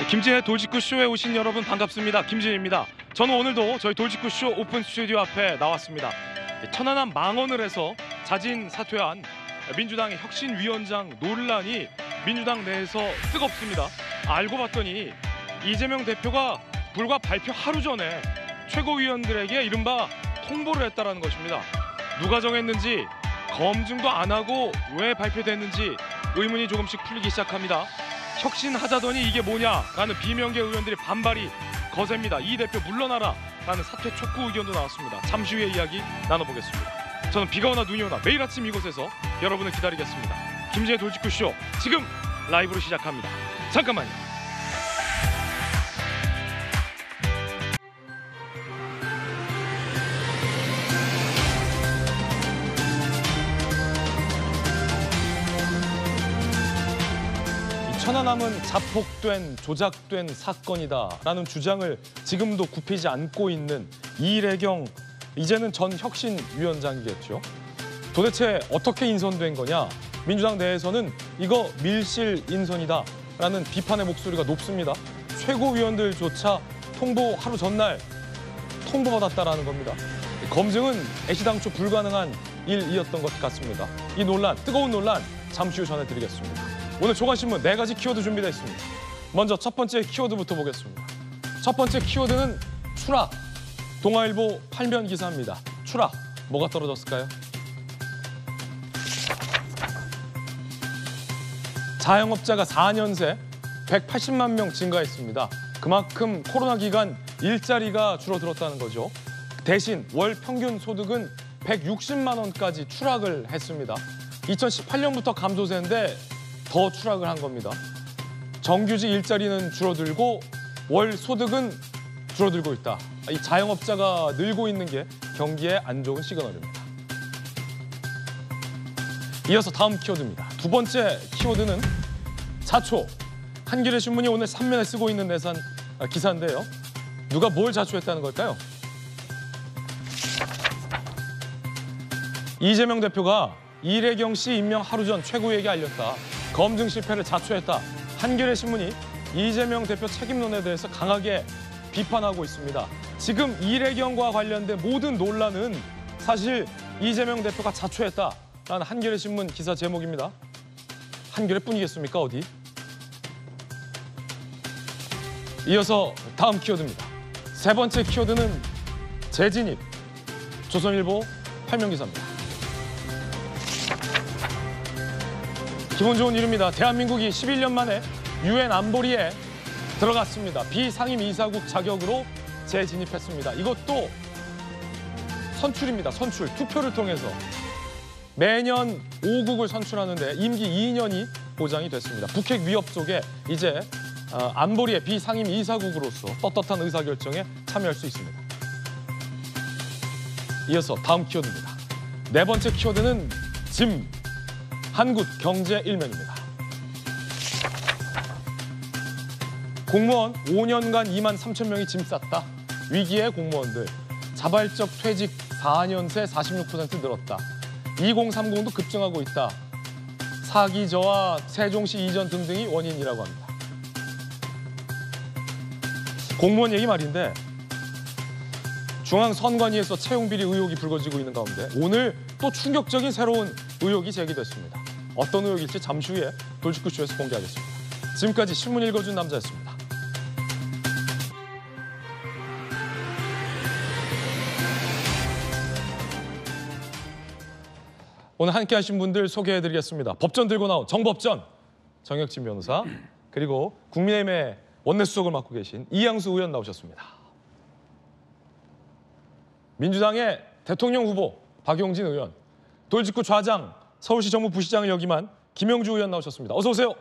김진의 돌직구쇼에 오신 여러분 반갑습니다. 김진입니다. 저는 오늘도 저희 돌직구쇼 오픈 스튜디오 앞에 나왔습니다. 천안함 망언을 해서 자진 사퇴한 민주당의 혁신위원장 논란이 민주당 내에서 뜨겁습니다. 알고 봤더니 이재명 대표가 불과 발표 하루 전에 최고위원들에게 이른바 통보를 했다는 것입니다. 누가 정했는지 검증도 안 하고 왜 발표됐는지 의문이 조금씩 풀리기 시작합니다. 혁신하자더니 이게 뭐냐라는 비명계 의원들의 반발이 거셉니다. 이 대표 물러나라 라는 사퇴 촉구 의견도 나왔습니다. 잠시 후에 이야기 나눠보겠습니다. 저는 비가 오나 눈이 오나 매일 아침 이곳에서 여러분을 기다리겠습니다. 김진의 돌직구쇼 지금 라이브로 시작합니다. 잠깐만요. 천안함은 자폭된, 조작된 사건이다라는 주장을 지금도 굽히지 않고 있는 이래경, 이제는 전 혁신위원장이겠죠. 도대체 어떻게 인선된 거냐? 민주당 내에서는 이거 밀실 인선이다라는 비판의 목소리가 높습니다. 최고위원들조차 통보 하루 전날 통보받았다라는 겁니다. 검증은 애시당초 불가능한 일이었던 것 같습니다. 이 논란, 뜨거운 논란 잠시 후 전해드리겠습니다. 오늘 조간신문 4가지 키워드 준비되어 있습니다. 먼저 첫 번째 키워드부터 보겠습니다. 첫 번째 키워드는 추락. 동아일보 8면 기사입니다. 추락. 뭐가 떨어졌을까요? 자영업자가 4년 새 180만 명 증가했습니다. 그만큼 코로나 기간 일자리가 줄어들었다는 거죠. 대신 월 평균 소득은 160만 원까지 추락을 했습니다. 2018년부터 감소세인데 더 추락을 한 겁니다. 정규직 일자리는 줄어들고 월 소득은 줄어들고 있다. 이 자영업자가 늘고 있는 게 경기에 안 좋은 시그널입니다. 이어서 다음 키워드입니다. 두 번째 키워드는 자초. 한겨레 신문이 오늘 3면에 쓰고 있는 기사인데요. 누가 뭘 자초했다는 걸까요? 이재명 대표가 이래경 씨 임명 하루 전 최고위에게 알렸다. 검증 실패를 자초했다. 한겨레 신문이 이재명 대표 책임론에 대해서 강하게 비판하고 있습니다. 지금 이래경과 관련된 모든 논란은 사실 이재명 대표가 자초했다라는 한겨레 신문 기사 제목입니다. 한겨레뿐이겠습니까? 어디? 이어서 다음 키워드입니다. 세 번째 키워드는 재진입. 조선일보 8면 기사입니다. 기분 좋은 일입니다. 대한민국이 11년 만에 UN 안보리에 들어갔습니다. 비상임 이사국 자격으로 재진입했습니다. 이것도 선출입니다. 선출. 투표를 통해서 매년 5국을 선출하는데 임기 2년이 보장이 됐습니다. 북핵 위협 속에 이제 안보리의 비상임 이사국으로서 떳떳한 의사결정에 참여할 수 있습니다. 이어서 다음 키워드입니다. 네 번째 키워드는 짐. 한국 경제 일면입니다. 공무원 5년간 2만 3천 명이 짐 쌌다. 위기의 공무원들. 자발적 퇴직 4년 새 46% 늘었다. 2030도 급증하고 있다. 사기 저하, 세종시 이전 등등이 원인이라고 합니다. 공무원 얘기 말인데 중앙선관위에서 채용비리 의혹이 불거지고 있는 가운데 오늘 또 충격적인 새로운 의혹이 제기됐습니다. 어떤 의혹일지 잠시 후에 돌직구쇼에서 공개하겠습니다. 지금까지 신문 읽어준 남자였습니다. 오늘 함께 하신 분들 소개해드리겠습니다. 법전 들고 나온 정법전 정혁진 변호사, 그리고 국민의힘의 원내수석을 맡고 계신 이양수 의원 나오셨습니다. 민주당의 대통령 후보 박용진 의원, 돌직구 좌장 서울시 정무부시장을 역임한 김영주 의원 나오셨습니다. 어서 오세요.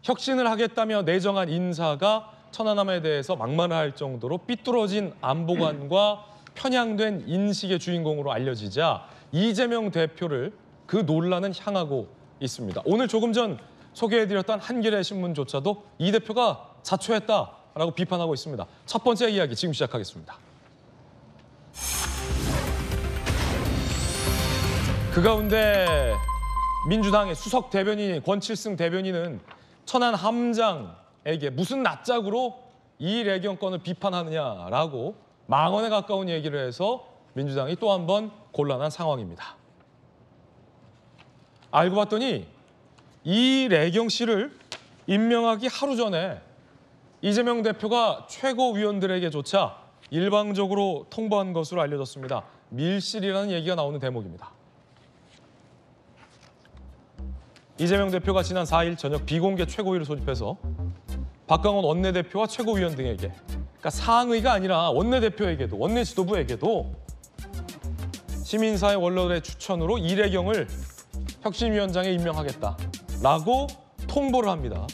혁신을 하겠다며 내정한 인사가 천안함에 대해서 막말할 정도로 삐뚤어진 안보관과 편향된 인식의 주인공으로 알려지자 이재명 대표를 그 논란은 향하고 있습니다. 오늘 조금 전 소개해드렸던 한겨레 신문조차도 이 대표가 자초했다라고 비판하고 있습니다. 첫 번째 이야기 지금 시작하겠습니다. 그 가운데 민주당의 수석 대변인 권칠승 대변인은 천안 함장에게 무슨 낯짝으로 이래경 건을 비판하느냐라고 망언에 가까운 얘기를 해서 민주당이 또 한 번 곤란한 상황입니다. 알고 봤더니 이래경 씨를 임명하기 하루 전에 이재명 대표가 최고위원들에게조차 일방적으로 통보한 것으로 알려졌습니다. 밀실이라는 얘기가 나오는 대목입니다. 이재명 대표가 지난 4일 저녁 비공개 최고위를 소집해서 박강원 원내대표와 최고위원 등에게, 그러니까 상의가 아니라 원내대표에게도, 원내 지도부에게도 시민사회 원로들의 추천으로 이래경을 혁신위원장에 임명하겠다라고 통보를 합니다.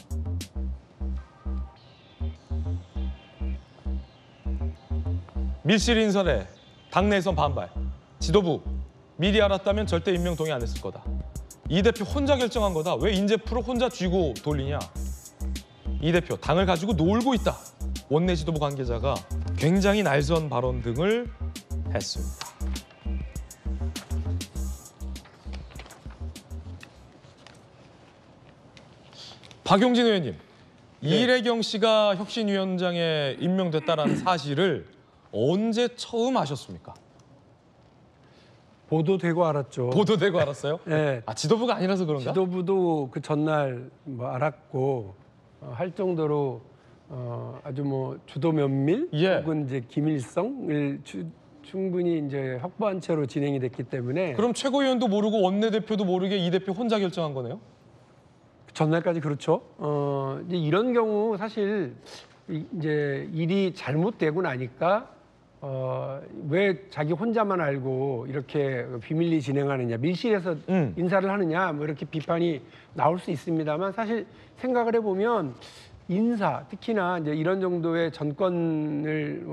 밀실 인선에 당내에선 반발, 지도부 미리 알았다면 절대 임명 동의 안 했을 거다. 이 대표 혼자 결정한 거다. 왜 인재프로 혼자 쥐고 돌리냐. 이 대표 당을 가지고 놀고 있다. 원내 지도부 관계자가 굉장히 날선 발언 등을 했습니다. 박용진 의원님, 네. 이래경 씨가 혁신위원장에 임명됐다는 사실을 언제 처음 아셨습니까? 보도되고 알았죠. 보도되고 알았어요? 네. 아, 지도부가 아니라서 그런가? 지도부도 그 전날 알았고 할 정도로 아주 주도 면밀 혹은 이제 기밀성을 충분히 이제 확보한 채로 진행이 됐기 때문에. 그럼 최고위원도 모르고 원내대표도 모르게 이 대표 혼자 결정한 거네요? 전날까지 그렇죠. 이제 이런 경우 사실 이제 일이 잘못되고 나니까 왜 자기 혼자만 알고 이렇게 비밀리 진행하느냐, 밀실에서 인사를 하느냐, 이렇게 비판이 나올 수 있습니다만, 사실 생각을 해보면 인사, 특히나 이제 이런 정도의 전권을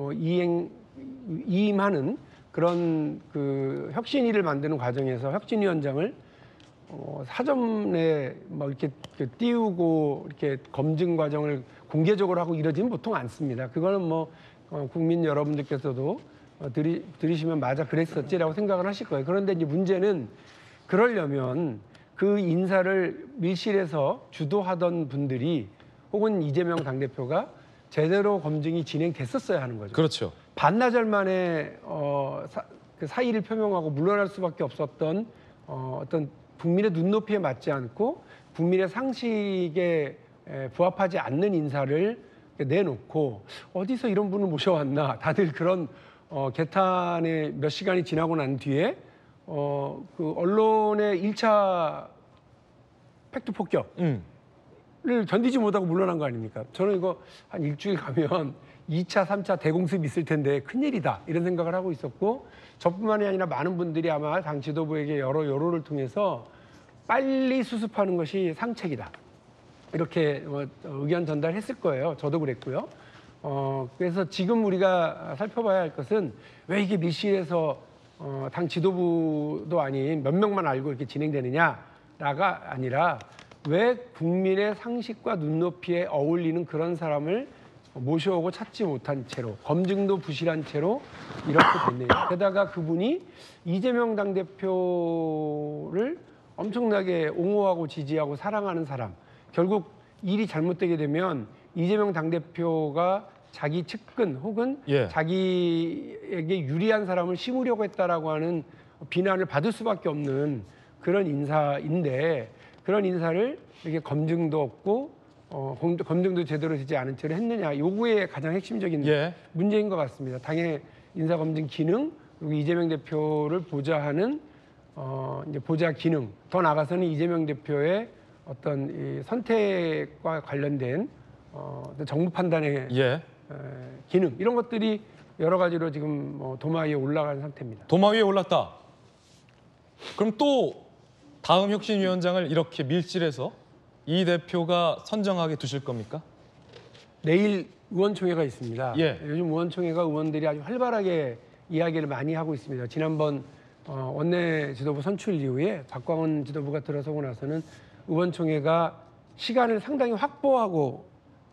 이임하는 그런 그 혁신위를 만드는 과정에서 혁신위원장을 사전에 이렇게 띄우고 이렇게 검증 과정을 공개적으로 하고 이러지는 보통 않습니다. 그거는 국민 여러분들께서도 들으시면 맞아 그랬었지라고 생각을 하실 거예요. 그런데 이제 문제는 그러려면 그 인사를 밀실에서 주도하던 분들이 혹은 이재명 당대표가 제대로 검증이 진행됐었어야 하는 거죠. 그렇죠. 반나절 만에 그 사의를 표명하고 물러날 수밖에 없었던 어떤 국민의 눈높이에 맞지 않고 국민의 상식에 부합하지 않는 인사를 내놓고 어디서 이런 분을 모셔왔나, 다들 그런 개탄에 몇 시간이 지나고 난 뒤에 그 언론의 1차 팩트 폭격을 견디지 못하고 물러난 거 아닙니까? 저는 이거 한 일주일 가면 2차, 3차 대공습이 있을 텐데 큰일이다 이런 생각을 하고 있었고, 저뿐만이 아니라 많은 분들이 아마 당 지도부에게 여러 여론을 통해서 빨리 수습하는 것이 상책이다 이렇게 의견 전달했을 거예요. 저도 그랬고요. 그래서 지금 우리가 살펴봐야 할 것은 왜 이게 밀실에서 당 지도부도 아닌 몇 명만 알고 이렇게 진행되느냐가 아니라 왜 국민의 상식과 눈높이에 어울리는 그런 사람을 모셔오고 찾지 못한 채로, 검증도 부실한 채로 이렇게 됐네요. 게다가 그분이 이재명 당대표를 엄청나게 옹호하고 지지하고 사랑하는 사람, 결국 일이 잘못되게 되면 이재명 당대표가 자기 측근 혹은 자기에게 유리한 사람을 심으려고 했다라고 하는 비난을 받을 수밖에 없는 그런 인사인데, 그런 인사를 이렇게 검증도 없고 검증도 제대로 되지 않은 채로 했느냐, 요구의 가장 핵심적인 문제인 것 같습니다. 당의 인사검증 기능, 그리고 이재명 대표를 보좌하는 이제 보좌 기능, 더 나아가서는 이재명 대표의 어떤 이 선택과 관련된 정부 판단의 기능, 이런 것들이 여러 가지로 지금 도마 위에 올라가는 상태입니다. 도마 위에 올랐다. 그럼 또 다음 혁신위원장을 이렇게 밀실에서 이 대표가 선정하게 두실 겁니까? 내일 의원총회가 있습니다. 요즘 의원총회가 의원들이 아주 활발하게 이야기를 많이 하고 있습니다. 지난번 원내 지도부 선출 이후에 박광원 지도부가 들어서고 나서는 의원총회가 시간을 상당히 확보하고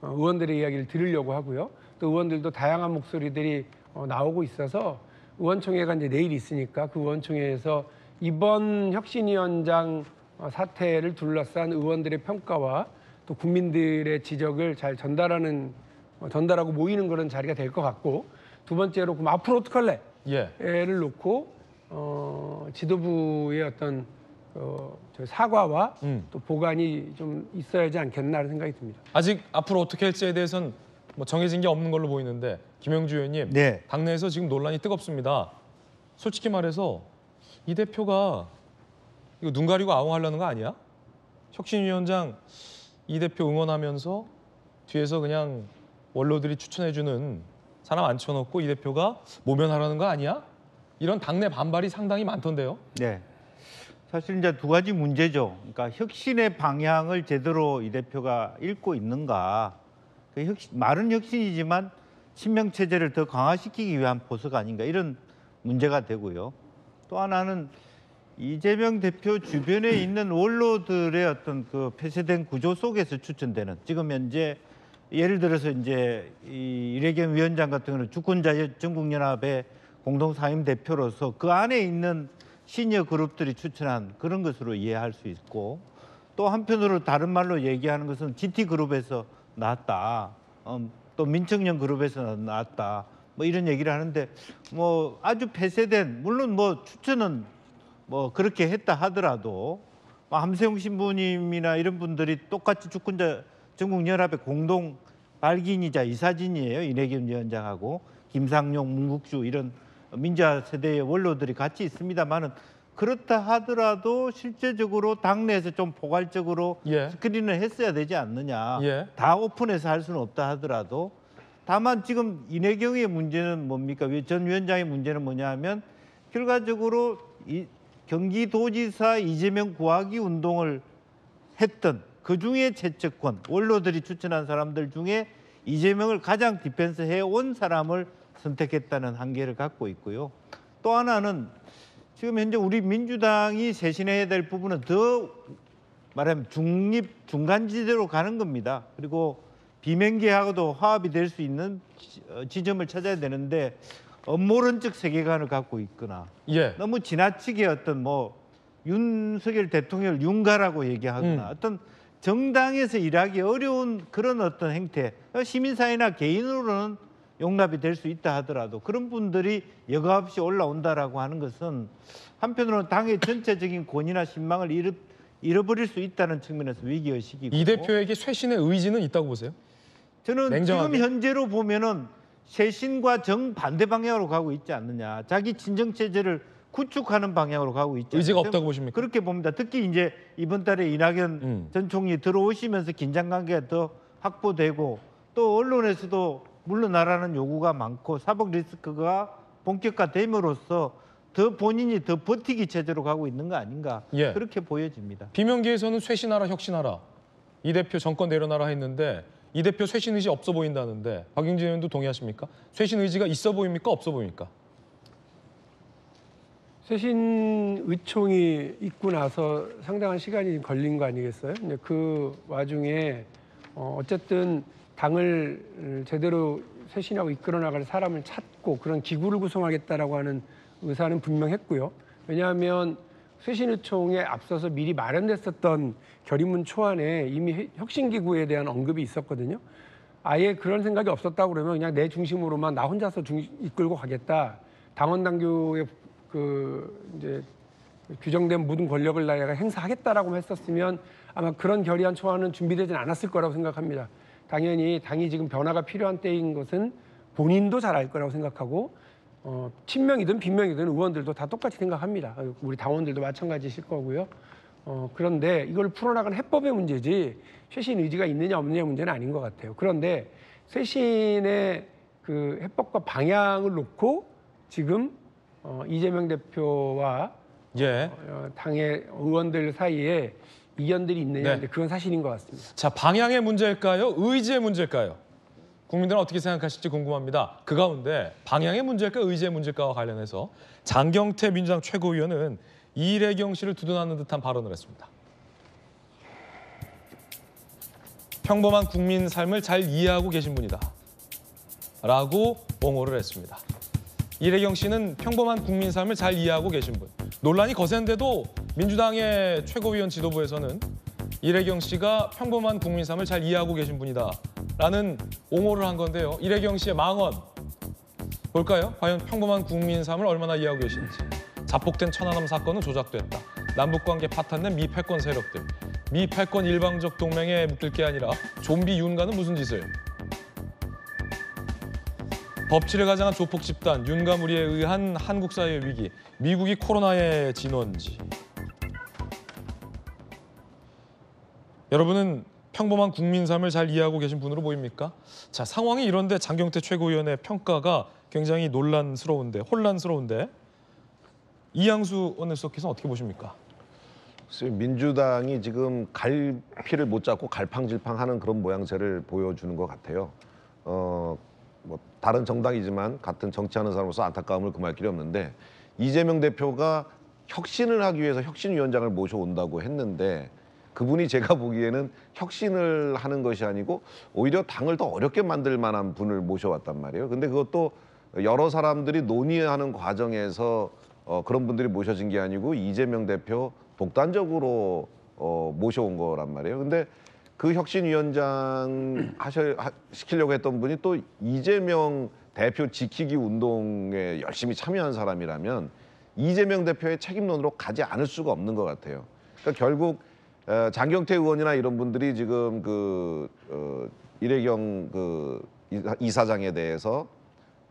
의원들의 이야기를 들으려고 하고요. 또 의원들도 다양한 목소리들이 나오고 있어서 의원총회가 이제 내일 있으니까 그 의원총회에서 이번 혁신위원장 사태를 둘러싼 의원들의 평가와 또 국민들의 지적을 잘 전달하고 모이는 그런 자리가 될 것 같고, 두 번째로 그럼 앞으로 어떡할래? 예. 를 놓고 지도부의 어떤 저 사과와 또 보관이 좀 있어야 하지 않겠나 하는 생각이 듭니다. 아직 앞으로 어떻게 할지에 대해서는 뭐 정해진 게 없는 걸로 보이는데 김영주 의원님, 네. 당내에서 지금 논란이 뜨겁습니다. 솔직히 말해서 이 대표가 이거 눈 가리고 아웅하려는 거 아니야? 혁신위원장 이 대표 응원하면서 뒤에서 그냥 원로들이 추천해주는 사람 앉혀놓고 이 대표가 모면하라는 거 아니야? 이런 당내 반발이 상당히 많던데요. 네. 사실 이제 두 가지 문제죠. 그러니까 혁신의 방향을 제대로 이 대표가 읽고 있는가. 말은 혁신이지만 친명 체제를 더 강화시키기 위한 포석가 아닌가, 이런 문제가 되고요. 또 하나는 이재명 대표 주변에 있는 원로들의 어떤 그 폐쇄된 구조 속에서 추천되는, 지금 현재 예를 들어서 이제 이 이래경 위원장 같은 경우는 주권자전국연합의 공동상임 대표로서 그 안에 있는 시니어 그룹들이 추천한 그런 것으로 이해할 수 있고, 또 한편으로 다른 말로 얘기하는 것은 GT그룹에서 나왔다, 또 민청년 그룹에서 나왔다, 뭐 이런 얘기를 하는데, 뭐 아주 폐쇄된, 물론 뭐 추천은 뭐 그렇게 했다 하더라도 함세웅 신부님이나 이런 분들이 똑같이 주권자 전국연합의 공동 발기인이자 이사진이에요. 이내겸 위원장하고 김상용, 문국주 이런 민주화 세대의 원로들이 같이 있습니다만은, 그렇다 하더라도 실제적으로 당내에서 좀 포괄적으로 예. 스크린을 했어야 되지 않느냐. 예. 다 오픈해서 할 수는 없다 하더라도, 다만 지금 이내경의 문제는 뭡니까? 전 위원장의 문제는 뭐냐 하면, 결과적으로 이 경기도지사 이재명 구하기 운동을 했던 그중에 최측권, 원로들이 추천한 사람들 중에 이재명을 가장 디펜스 해온 사람을 선택했다는 한계를 갖고 있고요. 또 하나는 지금 현재 우리 민주당이 쇄신해야 될 부분은 더 말하면 중간지대로 가는 겁니다. 그리고 비명계하고도 화합이 될 수 있는 지점을 찾아야 되는데, 음모론적 세계관을 갖고 있거나 예. 너무 지나치게 어떤 뭐 윤석열 대통령을 윤가라고 얘기하거나 어떤 정당에서 일하기 어려운 그런 어떤 행태, 시민사회나 개인으로는 용납이 될 수 있다 하더라도 그런 분들이 여과 없이 올라온다라고 하는 것은 한편으로는 당의 전체적인 권위나 신망을 잃어버릴 수 있다는 측면에서 위기의식이고, 이 대표에게 쇄신의 의지는 있다고 보세요? 저는 냉정하게. 지금 현재로 보면은 쇄신과 정반대 방향으로 가고 있지 않느냐. 자기 친정체제를 구축하는 방향으로 가고 있지 않느냐. 의지가 없다고 보십니까? 그렇게 봅니다. 특히 이제 이번 달에 이낙연 전 총리 들어오시면서 긴장관계가 더 확보되고, 또 언론에서도 물러나라는 요구가 많고 사법 리스크가 본격화됨으로써 더 본인이 더 버티기 체제로 가고 있는 거 아닌가. 예. 그렇게 보여집니다. 비명계에서는 쇄신하라, 혁신하라. 이 대표 정권 내려놔라 했는데 이 대표 쇄신 의지 없어 보인다는데 박용진 의원도 동의하십니까? 쇄신 의지가 있어 보입니까? 없어 보입니까? 쇄신 의총이 있고 나서 상당한 시간이 걸린 거 아니겠어요? 근데 그 와중에 어쨌든 당을 제대로 쇄신하고 이끌어 나갈 사람을 찾고 그런 기구를 구성하겠다라고 하는 의사는 분명했고요. 왜냐하면 쇄신의총에 앞서서 미리 마련됐었던 결의문 초안에 이미 혁신기구에 대한 언급이 있었거든요. 아예 그런 생각이 없었다고 그러면 그냥 내 중심으로만 나 혼자서 이끌고 가겠다. 당원 당규의 이제 규정된 모든 권력을 내가 행사하겠다라고 했었으면 아마 그런 결의안 초안은 준비되진 않았을 거라고 생각합니다. 당연히 당이 지금 변화가 필요한 때인 것은 본인도 잘 알 거라고 생각하고, 친명이든 빈명이든 의원들도 다 똑같이 생각합니다. 우리 당원들도 마찬가지실 거고요. 그런데 이걸 풀어나가는 해법의 문제지 쇄신 의지가 있느냐 없느냐 문제는 아닌 것 같아요. 그런데 쇄신의 그 해법과 방향을 놓고 지금 이재명 대표와 예. 당의 의원들 사이에 이견들이 있느냐, 네. 그건 사실인 것 같습니다. 자, 방향의 문제일까요? 의지의 문제일까요? 국민들은 어떻게 생각하실지 궁금합니다. 그 가운데 방향의 문제일까 의지의 문제일까와 관련해서 장경태 민주당 최고위원은 이래경 씨를 두둔하는 듯한 발언을 했습니다. 평범한 국민 삶을 잘 이해하고 계신 분이다 라고 옹호를 했습니다. 이래경 씨는 평범한 국민 삶을 잘 이해하고 계신 분. 논란이 거센데도 민주당의 최고위원 지도부에서는 이래경 씨가 평범한 국민 삶을 잘 이해하고 계신 분이다라는 옹호를 한 건데요. 이래경 씨의 망언 볼까요? 과연 평범한 국민 삶을 얼마나 이해하고 계신지. 자폭된 천안함 사건은 조작됐다. 남북관계 파탄낸 미 패권 세력들. 미 패권 일방적 동맹에 묶일 게 아니라 좀비 윤가는 무슨 짓을. 법치를 가장한 조폭 집단 윤가무리에 의한 한국 사회의 위기. 미국이 코로나의 진원지. 여러분은 평범한 국민 삶을 잘 이해하고 계신 분으로 보입니까? 자, 상황이 이런데 장경태 최고위원의 평가가 굉장히 혼란스러운데 이양수 원내수석께서는 어떻게 보십니까? 민주당이 지금 갈피를 못 잡고 갈팡질팡하는 그런 모양새를 보여주는 것 같아요. 뭐 다른 정당이지만 같은 정치하는 사람으로서 안타까움을 금할 길이 없는데 이재명 대표가 혁신을 하기 위해서 혁신위원장을 모셔온다고 했는데 그분이 제가 보기에는 혁신을 하는 것이 아니고 오히려 당을 더 어렵게 만들 만한 분을 모셔왔단 말이에요. 근데 그것도 여러 사람들이 논의하는 과정에서 그런 분들이 모셔진 게 아니고 이재명 대표 독단적으로 모셔온 거란 말이에요. 근데 그 혁신위원장 시키려고 했던 분이 또 이재명 대표 지키기 운동에 열심히 참여한 사람이라면 이재명 대표의 책임론으로 가지 않을 수가 없는 것 같아요. 그러니까 결국 장경태 의원이나 이런 분들이 지금 이래경 이사장에 대해서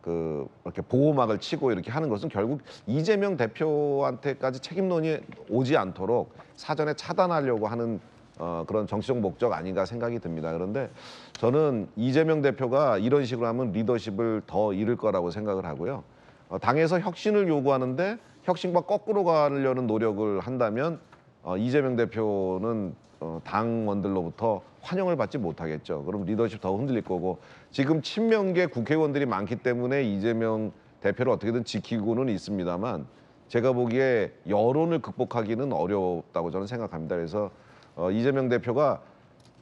이렇게 보호막을 치고 이렇게 하는 것은 결국 이재명 대표한테까지 책임론이 오지 않도록 사전에 차단하려고 하는 그런 정치적 목적 아닌가 생각이 듭니다. 그런데 저는 이재명 대표가 이런 식으로 하면 리더십을 더 잃을 거라고 생각을 하고요. 당에서 혁신을 요구하는데 혁신과 거꾸로 가려는 노력을 한다면 이재명 대표는 당원들로부터 환영을 받지 못하겠죠. 그럼 리더십 더 흔들릴 거고 지금 친명계 국회의원들이 많기 때문에 이재명 대표를 어떻게든 지키고는 있습니다만 제가 보기에 여론을 극복하기는 어렵다고 저는 생각합니다. 그래서 이재명 대표가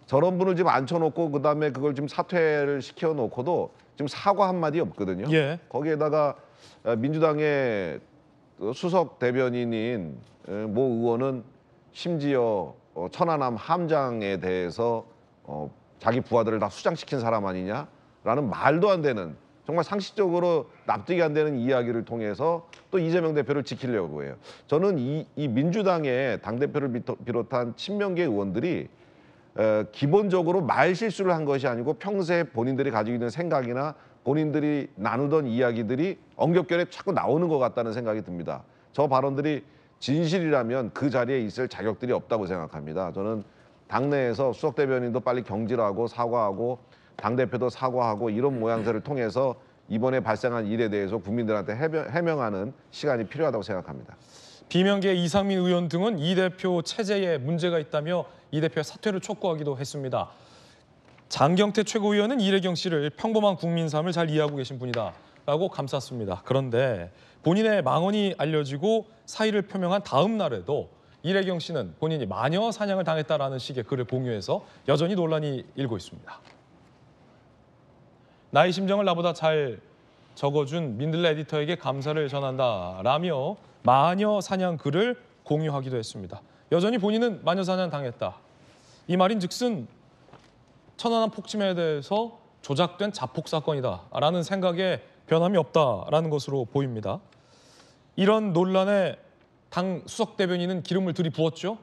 저런 분을 지금 앉혀놓고 그다음에 그걸 지금 사퇴를 시켜놓고도 지금 사과 한마디 없거든요. 예. 거기에다가 민주당의 수석 대변인인 모 의원은 심지어 천안함 함장에 대해서 자기 부하들을 다 수장시킨 사람 아니냐라는 말도 안 되는 정말 상식적으로 납득이 안 되는 이야기를 통해서 또 이재명 대표를 지키려고 해요. 저는 이 민주당의 당대표를 비롯한 친명계 의원들이 기본적으로 말 실수를 한 것이 아니고 평소에 본인들이 가지고 있는 생각이나 본인들이 나누던 이야기들이 엉겹결에 자꾸 나오는 것 같다는 생각이 듭니다. 저 발언들이 진실이라면 그 자리에 있을 자격들이 없다고 생각합니다. 저는 당내에서 수석 대변인도 빨리 경질하고 사과하고 당대표도 사과하고 이런 모양새를 통해서 이번에 발생한 일에 대해서 국민들한테 해명하는 시간이 필요하다고 생각합니다. 비명계 이상민 의원 등은 이 대표 체제에 문제가 있다며 이 대표의 사퇴를 촉구하기도 했습니다. 장경태 최고위원은 이래경 씨를 평범한 국민 삶을 잘 이해하고 계신 분이다라고 감쌌습니다. 그런데 본인의 망언이 알려지고 사의를 표명한 다음 날에도 이래경 씨는 본인이 마녀 사냥을 당했다라는 식의 글을 공유해서 여전히 논란이 일고 있습니다. 나의 심정을 나보다 잘 적어준 민들레 에디터에게 감사를 전한다라며 마녀 사냥 글을 공유하기도 했습니다. 여전히 본인은 마녀 사냥 당했다. 이 말인즉슨 천안함 폭침에 대해서 조작된 자폭 사건이다라는 생각에 변함이 없다라는 것으로 보입니다. 이런 논란에 당 수석 대변인은 기름을 들이부었죠.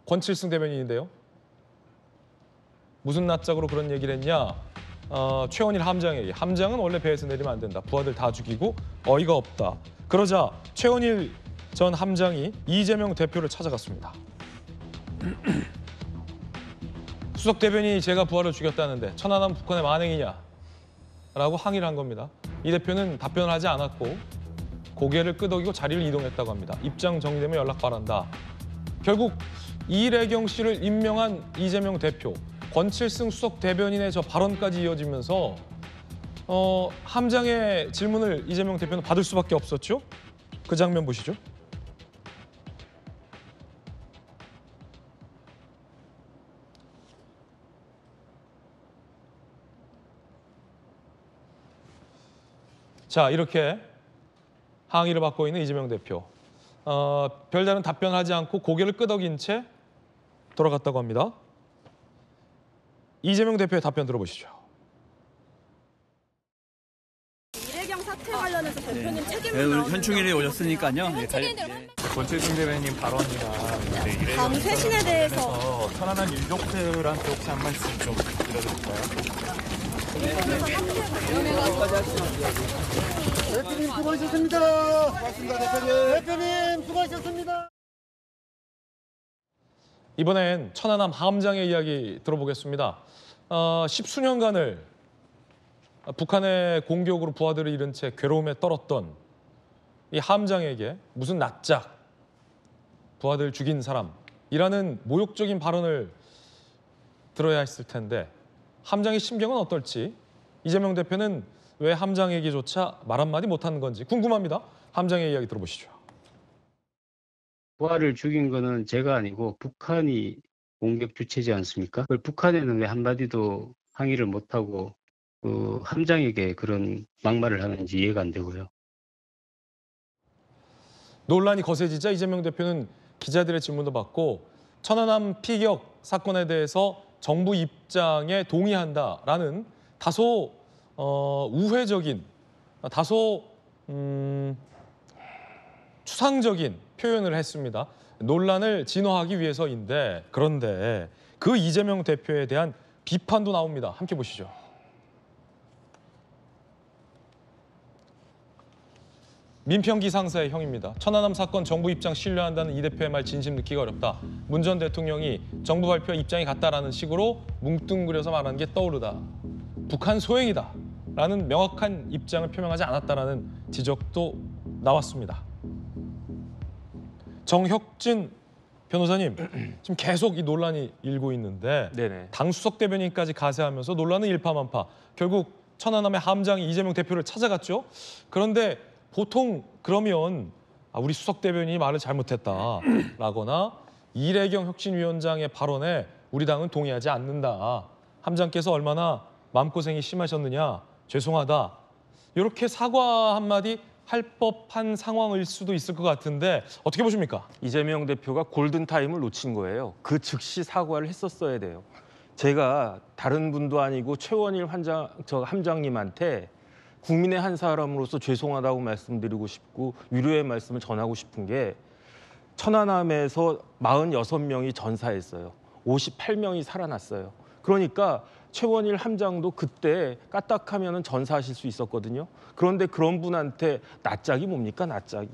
권칠승 대변인인데요. 무슨 낯짝으로 그런 얘기를 했냐. 최원일 함장에게 함장은 원래 배에서 내리면 안 된다. 부하들 다 죽이고 어이가 없다. 그러자 최원일 전 함장이 이재명 대표를 찾아갔습니다. 수석 대변인이 제가 부하를 죽였다는데 천안함 북한의 만행이냐? 라고 항의를 한 겁니다. 이 대표는 답변을 하지 않았고 고개를 끄덕이고 자리를 이동했다고 합니다. 입장 정리되면 연락 바란다. 결국 이래경 씨를 임명한 이재명 대표, 권칠승 수석 대변인의 저 발언까지 이어지면서 함장의 질문을 이재명 대표는 받을 수밖에 없었죠. 그 장면 보시죠. 자, 이렇게 항의를 받고 있는 이재명 대표. 별다른 답변하지 않고 고개를 끄덕인 채 돌아갔다고 합니다. 이재명 대표의 답변 들어보시죠. 이래경 사태 관련해서 대표님 책임을 나오는 현충일에 오셨으니까요. 권칠승 대변인 발언이나 다음 쇄신에 대해서 천안함 일족들한테 혹시 한 말씀 좀 드려드릴까요? 대표님 수고하셨습니다. 고맙습니다, 대표님 수고하셨습니다. 이번엔 천안함 함장의 이야기 들어보겠습니다. 십수년간을 북한의 공격으로 부하들을 잃은 채 괴로움에 떨었던 이 함장에게 무슨 낯짝 부하들 죽인 사람이라는 모욕적인 발언을 들어야 했을 텐데 함장의 심경은 어떨지 이재명 대표는 왜 함장에게조차 말 한마디 못하는 건지 궁금합니다. 함장의 이야기 들어보시죠. 부하를 죽인 거는 제가 아니고 북한이 공격 주체지 않습니까? 그걸 북한에는 왜 한마디도 항의를 못하고 그 함장에게 그런 막말을 하는지 이해가 안 되고요. 논란이 거세지자 이재명 대표는 기자들의 질문도 받고 천안함 피격 사건에 대해서 정부 입장에 동의한다라는 다소 우회적인, 다소 추상적인 표현을 했습니다. 논란을 진화하기 위해서인데 그런데 그 이재명 대표에 대한 비판도 나옵니다. 함께 보시죠. 민평기 상사의 형입니다. 천안함 사건 정부 입장 신뢰한다는 이 대표의 말 진심 듣기가 어렵다. 문 전 대통령이 정부 발표 입장이 같다라는 식으로 뭉뚱그려서 말하는 게 떠오르다. 북한 소행이다 라는 명확한 입장을 표명하지 않았다라는 지적도 나왔습니다. 정혁진 변호사님, 지금 계속 이 논란이 일고 있는데 네네. 당 수석 대변인까지 가세하면서 논란은 일파만파. 결국 천안함의 함장이 이재명 대표를 찾아갔죠. 그런데 보통 그러면 우리 수석 대변인이 말을 잘못했다라거나 이래경 혁신위원장의 발언에 우리 당은 동의하지 않는다. 함장께서 얼마나 마음고생이 심하셨느냐. 죄송하다. 이렇게 사과 한마디 할 법한 상황일 수도 있을 것 같은데 어떻게 보십니까? 이재명 대표가 골든타임을 놓친 거예요. 그 즉시 사과를 했었어야 돼요. 제가 다른 분도 아니고 최원일 함장님한테 국민의 한 사람으로서 죄송하다고 말씀드리고 싶고 위로의 말씀을 전하고 싶은 게 천안함에서 46명이 전사했어요. 58명이 살아났어요. 그러니까 최원일 함장도 그때 까딱하면 전사하실 수 있었거든요. 그런데 그런 분한테 낯짝이 뭡니까, 낯짝이.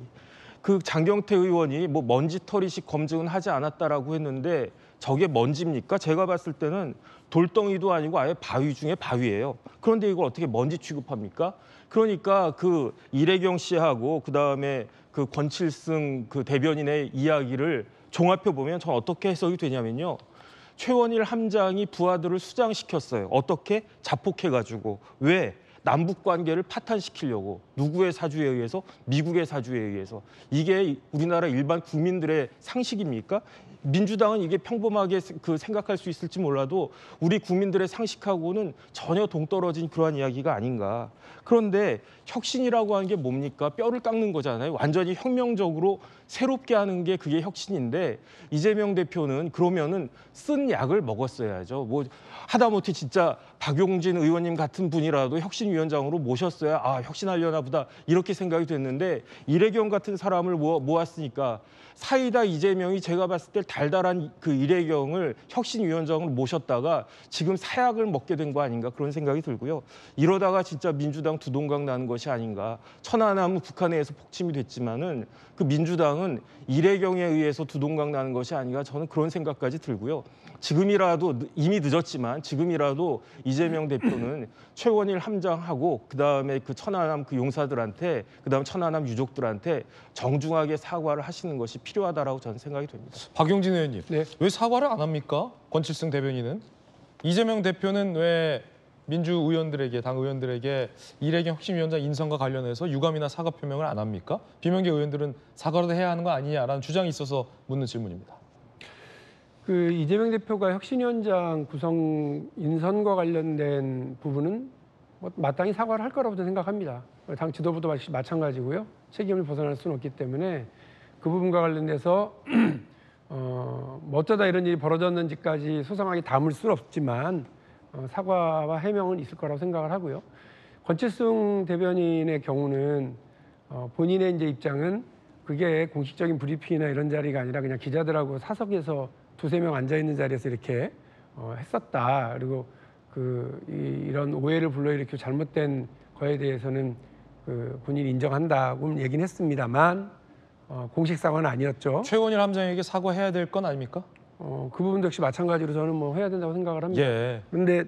그 장경태 의원이 뭐 먼지털이식 검증은 하지 않았다라고 했는데 저게 먼지입니까? 제가 봤을 때는 돌덩이도 아니고 아예 바위 중에 바위예요. 그런데 이걸 어떻게 먼지 취급합니까? 그러니까 그 이래경 씨하고 그다음에 그 권칠승 그 대변인의 이야기를 종합해 보면 전 어떻게 해석이 되냐면요. 최원일 함장이 부하들을 수장시켰어요. 어떻게? 자폭해가지고. 왜? 남북 관계를 파탄시키려고. 누구의 사주에 의해서? 미국의 사주에 의해서. 이게 우리나라 일반 국민들의 상식입니까? 민주당은 이게 평범하게 생각할 수 있을지 몰라도 우리 국민들의 상식하고는 전혀 동떨어진 그러한 이야기가 아닌가. 그런데 혁신이라고 하는 게 뭡니까? 뼈를 깎는 거잖아요. 완전히 혁명적으로 새롭게 하는 게 그게 혁신인데 이재명 대표는 그러면은 쓴 약을 먹었어야죠. 뭐 하다못해 진짜 박용진 의원님 같은 분이라도 혁신위원장으로 모셨어야 혁신하려나 보다 이렇게 생각이 됐는데 이래경 같은 사람을 모았으니까 사이다 이재명이 제가 봤을 때 달달한 그 이래경을 혁신위원장으로 모셨다가 지금 사약을 먹게 된 거 아닌가 그런 생각이 들고요. 이러다가 진짜 민주당 두동강 나는 것이 아닌가. 천안함은 북한에 의해서 폭침이 됐지만은 그 민주당은 이래경에 의해서 두동강 나는 것이 아닌가 저는 그런 생각까지 들고요. 지금이라도 이미 늦었지만 지금이라도 이재명 대표는 최원일 함장하고 그다음에 그 천안함 그 용사들한테 그다음 천안함 유족들한테 정중하게 사과를 하시는 것이 필요하다라고 저는 생각이 됩니다. 박용진 의원님, 네. 왜 사과를 안 합니까? 권칠승 대변인은 이재명 대표는 왜 민주의원들에게 당 의원들에게 이래경 혁신위원장 인선과 관련해서 유감이나 사과 표명을 안 합니까? 비명계 의원들은 사과라도 해야 하는 거 아니냐라는 주장이 있어서 묻는 질문입니다. 그 이재명 대표가 혁신위원장 구성 인선과 관련된 부분은 뭐 마땅히 사과를 할 거라고 저는 생각합니다. 당 지도부도 마찬가지고요. 책임을 벗어날 수는 없기 때문에 그 부분과 관련돼서 뭐 어쩌다 이런 일이 벌어졌는지까지 소상하게 담을 수는 없지만 사과와 해명은 있을 거라고 생각을 하고요. 권칠승 대변인의 경우는 본인의 이제 입장은 그게 공식적인 브리핑이나 이런 자리가 아니라 그냥 기자들하고 사석에서 두세 명 앉아 있는 자리에서 이렇게 했었다. 그리고 이런 오해를 불러일으키고 잘못된 거에 대해서는 본인이 인정한다고 얘기는 했습니다만 공식 사과는 아니었죠. 최원일 함장에게 사과해야 될 건 아닙니까? 그 부분도 역시 마찬가지로 저는 뭐 해야 된다고 생각을 합니다. 예. 그런데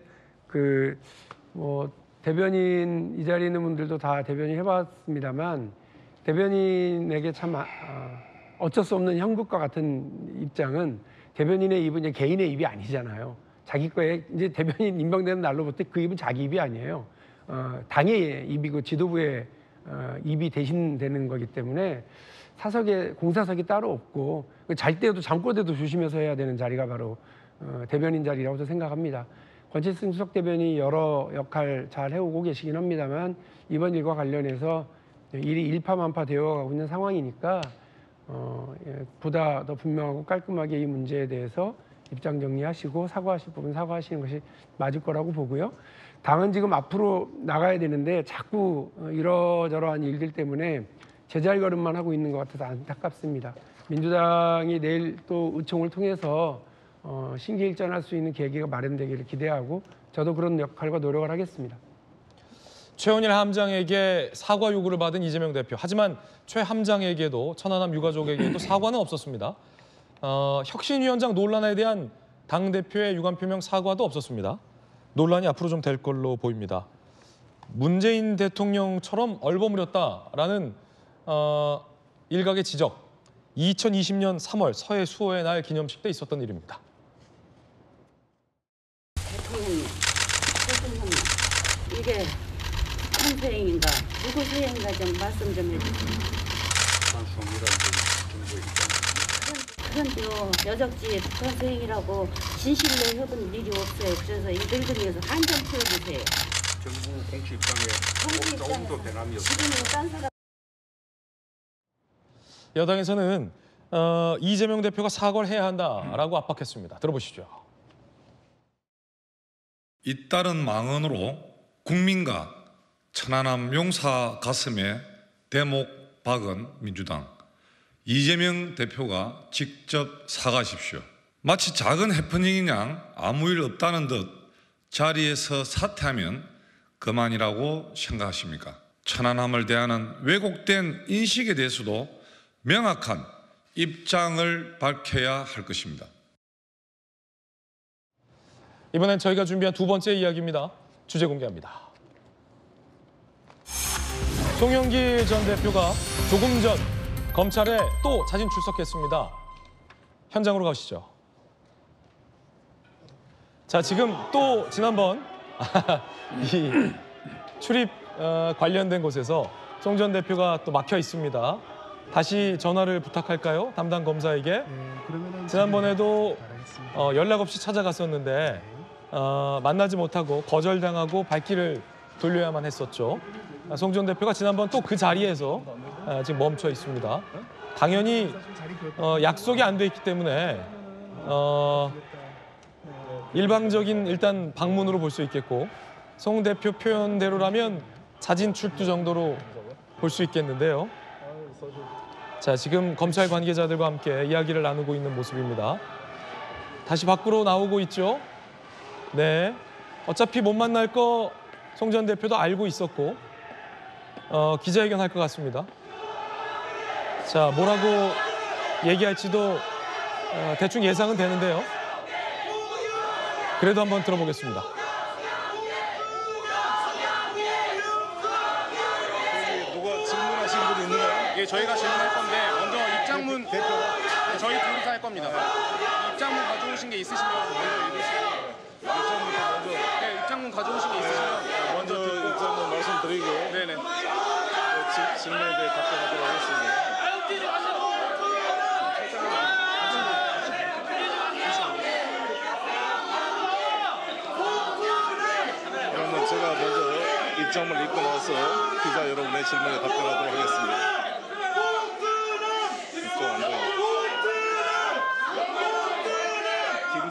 뭐 대변인 이 자리에 있는 분들도 다 대변인 해봤습니다만 대변인에게 참 어쩔 수 없는 형국과 같은 입장은 대변인의 입은 이제 개인의 입이 아니잖아요. 자기 거에 이제 대변인 임명되는 날로부터 그 입은 자기 입이 아니에요. 당의 입이고 지도부의 입이 대신되는 거기 때문에 사석에 공사석이 따로 없고 잘 때도 잠꼬 때도 조심해서 해야 되는 자리가 바로 대변인 자리라고 저는 생각합니다. 권칠승 수석 대변인이 여러 역할 잘 해오고 계시긴 합니다만 이번 일과 관련해서 일이 일파만파 되어가고 있는 상황이니까 보다 더 분명하고 깔끔하게 이 문제에 대해서 입장 정리하시고 사과하실 부분 사과하시는 것이 맞을 거라고 보고요. 당은 지금 앞으로 나가야 되는데 자꾸 이러저러한 일들 때문에 제잘걸음만 하고 있는 것 같아서 안타깝습니다. 민주당이 내일 또 의총을 통해서 신기일전할 수 있는 계기가 마련되기를 기대하고 저도 그런 역할과 노력을 하겠습니다. 최원일 함장에게 사과 요구를 받은 이재명 대표. 하지만 최 함장에게도 천안함 유가족에게도 사과는 없었습니다. 혁신위원장 논란에 대한 당대표의 유감 표명 사과도 없었습니다. 논란이 앞으로 좀 될 걸로 보입니다. 문재인 대통령처럼 얼버무렸다라는 일각의 지적. 2020년 3월 서해 수호의 날 기념식 때 있었던 일입니다. 대통령님, 대통령님, 이게 무슨 서행인가, 누구 서행인가 좀 말씀 좀 해주세요. 그런데요, 여적지에 북한 서행이라고 진실로 해본 일이 없어요. 그래서 이 늙은이에서 한 점 풀어주세요. 정부 공식 입장에 조금도 변함이 없어요. 지금은 딴 사람. 여당에서는 이재명 대표가 사과를 해야 한다라고 압박했습니다. 들어보시죠. 잇따른 망언으로 국민과 천안함 용사 가슴에 대목 박은 민주당. 이재명 대표가 직접 사과하십시오. 마치 작은 해프닝인 양 아무 일 없다는 듯 자리에서 사퇴하면 그만이라고 생각하십니까? 천안함을 대하는 왜곡된 인식에 대해서도 명확한 입장을 밝혀야 할 것입니다. 이번엔 저희가 준비한 두 번째 이야기입니다. 주제 공개합니다. 송영길 전 대표가 조금 전 검찰에 또 자진 출석했습니다. 현장으로 가시죠. 자, 지금 또 지난번 이 출입 관련된 곳에서 송 전 대표가 또 막혀 있습니다. 다시 전화를 부탁할까요? 담당 검사에게. 지난번에도 연락 없이 찾아갔었는데 만나지 못하고 거절당하고 발길을 돌려야만 했었죠. 송 전 대표가 지난번 또 그 자리에서 지금 멈춰 있습니다. 당연히 약속이 안 돼 있기 때문에 일방적인 일단 방문으로 볼 수 있겠고 송 대표 표현대로라면 자진 출두 정도로 볼 수 있겠는데요. 자, 지금 검찰 관계자들과 함께 이야기를 나누고 있는 모습입니다. 다시 밖으로 나오고 있죠. 네, 어차피 못 만날 거 송 전 대표도 알고 있었고 기자회견 할 것 같습니다. 자, 뭐라고 얘기할지도 대충 예상은 되는데요. 그래도 한번 들어보겠습니다. 누가 질문하신 분이 있나요? 예, 저희가 질문할 건데 먼저 입장문 저희 둘이서 할 겁니다. 입장문 가져오신 게 있으시면 먼저 읽으시고 입장문 가져오신 게 있으시면 먼저 듣고 입장문 말씀드리고 네네 질문에 대해 답변하도록 하겠습니다. 그러면 제가 먼저 입장문을 읽고 나서 기자 여러분의 질문에 답변하도록 하겠습니다.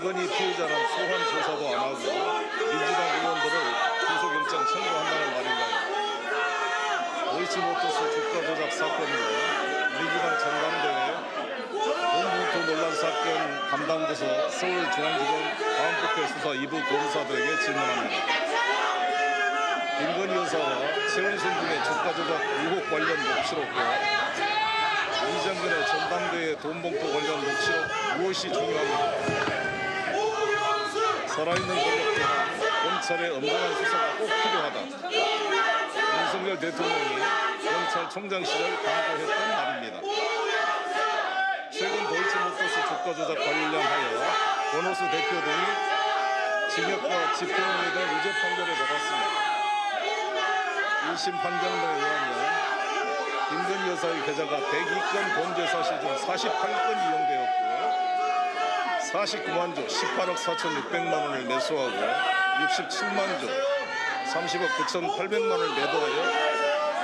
김건희 피의자는 소환 조사도 안 하고 민주당 의원들을 구속영장 청구한다는 말인가요? 도이치모터스 주가 조작 사건과 민주당 전당대회 돈봉투 논란 사건 담당 부서 서울중앙지검 다음부터 수사 2부 검사들에게 질문합니다. 김건희 여사와 최은순 등의 주가 조작 의혹 관련 녹취록과 이정근의 전당대회 돈봉투 관련 녹취록 무엇이 중요합니까? 살아있는 권력 또한 검찰의 엄중한 수사가 꼭 필요하다. 윤석열 대통령이 경찰총장 시절 강조했던 말입니다. 최근 도이치모터스 주가 조작 관련하여 권오수 대표 등이 징역과 집행유예 등 유죄 판결을 받았습니다. 1심 판결문에 의하면 김건희 여사의 계좌가 102건 범죄 사실 중 48건 이용되었고 49만 조 18억 4,600만 원을 매수하고 67만 조 30억 9,800만 원을 매도하여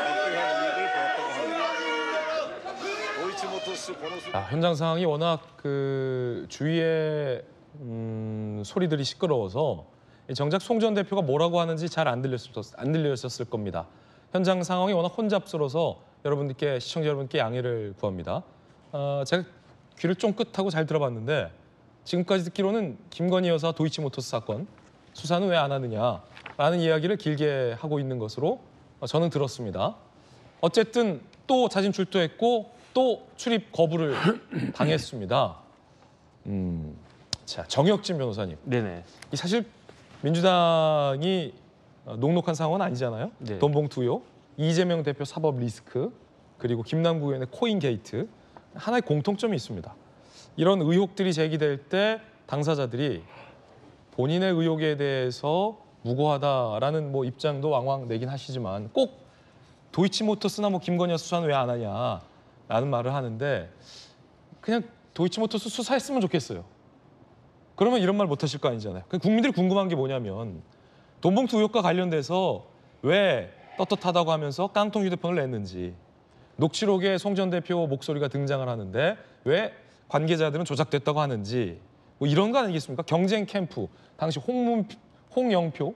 막대한 이익을 보았다고 합니다. 도이치모터스 권오수 현장 상황이 워낙 그 주위에 소리들이 시끄러워서 정작 송 전 대표가 뭐라고 하는지 잘 안 들렸었을 겁니다. 현장 상황이 워낙 혼잡스러워서 여러분들께 시청자 여러분께 양해를 구합니다. 제가 귀를 쫑긋하고 잘 들어봤는데 지금까지 듣기로는 김건희 여사 도이치모터스 사건 수사는 왜 안 하느냐라는 이야기를 길게 하고 있는 것으로 저는 들었습니다. 어쨌든 또 자진 출두했고 또 출입 거부를 당했습니다. 자, 정혁진 변호사님. 네네. 이 사실 민주당이 녹록한 상황은 아니잖아요. 네. 돈봉투 의혹, 이재명 대표 사법 리스크, 그리고 김남국 의원의 코인 게이트. 하나의 공통점이 있습니다. 이런 의혹들이 제기될 때 당사자들이 본인의 의혹에 대해서 무고하다라는 뭐 입장도 왕왕 내긴 하시지만 꼭 도이치모터스나 뭐 김건희 여사 수사는 왜 안 하냐라는 말을 하는데 그냥 도이치모터스 수사했으면 좋겠어요. 그러면 이런 말 못 하실 거 아니잖아요. 국민들이 궁금한 게 뭐냐면 돈봉투 의혹과 관련돼서 왜 떳떳하다고 하면서 깡통 휴대폰을 냈는지, 녹취록에 송 전 대표 목소리가 등장을 하는데 왜 관계자들은 조작됐다고 하는지, 뭐 이런 거 아니겠습니까? 경쟁 캠프, 당시 홍영표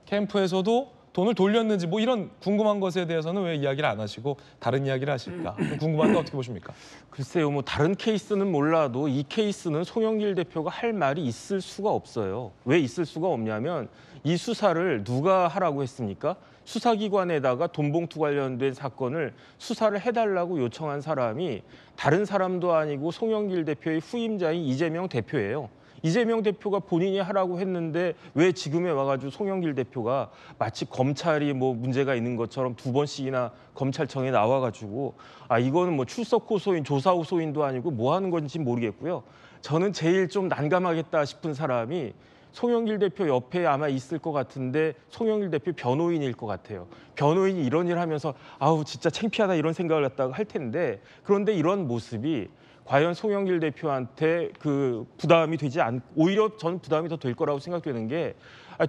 캠프에서도 돈을 돌렸는지 뭐 이런 궁금한 것에 대해서는 왜 이야기를 안 하시고 다른 이야기를 하실까? 궁금한데 어떻게 보십니까? 글쎄요, 뭐 다른 케이스는 몰라도 이 케이스는 송영길 대표가 할 말이 있을 수가 없어요. 왜 있을 수가 없냐면 이 수사를 누가 하라고 했습니까? 수사기관에다가 돈봉투 관련된 사건을 수사를 해달라고 요청한 사람이 다른 사람도 아니고 송영길 대표의 후임자인 이재명 대표예요. 이재명 대표가 본인이 하라고 했는데 왜 지금에 와가지고 송영길 대표가 마치 검찰이 뭐 문제가 있는 것처럼 2번씩이나 검찰청에 나와가지고 이거는 뭐 출석 호소인, 조사 호소인도 아니고 뭐 하는 건지 모르겠고요. 저는 제일 좀 난감하겠다 싶은 사람이 송영길 대표 옆에 아마 있을 것 같은데 송영길 대표 변호인일 것 같아요. 변호인이 이런 일 하면서 아우 진짜 창피하다 이런 생각을 갖다가 할 텐데, 그런데 이런 모습이 과연 송영길 대표한테 그 부담이 되지 오히려 저는 부담이 더 될 거라고 생각되는 게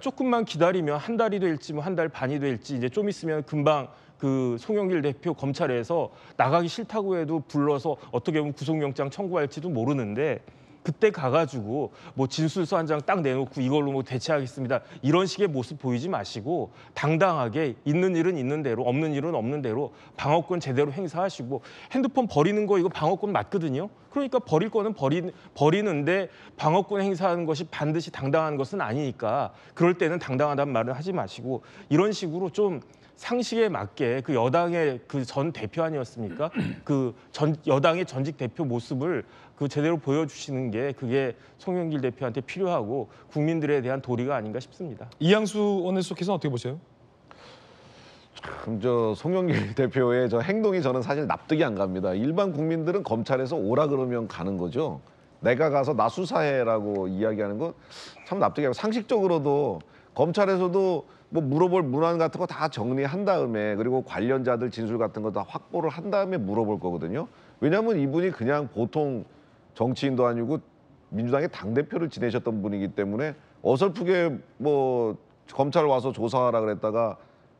조금만 기다리면 한 달이 될지 뭐 한 달 반이 될지 이제 좀 있으면 금방 그 송영길 대표 검찰에서 나가기 싫다고 해도 불러서 어떻게 보면 구속영장 청구할지도 모르는데 그때 가가지고 뭐 진술서 한 장 딱 내놓고 이걸로 뭐 대체하겠습니다. 이런 식의 모습 보이지 마시고 당당하게 있는 일은 있는 대로 없는 일은 없는 대로 방어권 제대로 행사하시고, 핸드폰 버리는 거 이거 방어권 맞거든요. 그러니까 버릴 거는 버리는데 방어권 행사하는 것이 반드시 당당한 것은 아니니까 그럴 때는 당당하다는 말은 하지 마시고 이런 식으로 좀 상식에 맞게 그 여당의 그 전 대표 아니었습니까? 그 여당의 전직 대표 모습을 그 제대로 보여주시는 게 그게 송영길 대표한테 필요하고 국민들에 대한 도리가 아닌가 싶습니다. 이양수 원내수석께서는 어떻게 보세요? 참 저 송영길 대표의 저 행동이 저는 사실 납득이 안 갑니다. 일반 국민들은 검찰에서 오라 그러면 가는 거죠. 내가 가서 나 수사해라고 이야기하는 건 참 납득이 안 가고, 상식적으로도 검찰에서도 뭐 물어볼 문안 같은 거 다 정리한 다음에 그리고 관련자들 진술 같은 거 다 확보를 한 다음에 물어볼 거거든요. 왜냐하면 이분이 그냥 보통 정치인도 아니고 민주당의 당대표를 지내셨던 분이기 때문에 어설프게 뭐 검찰 와서 조사하라 그랬다가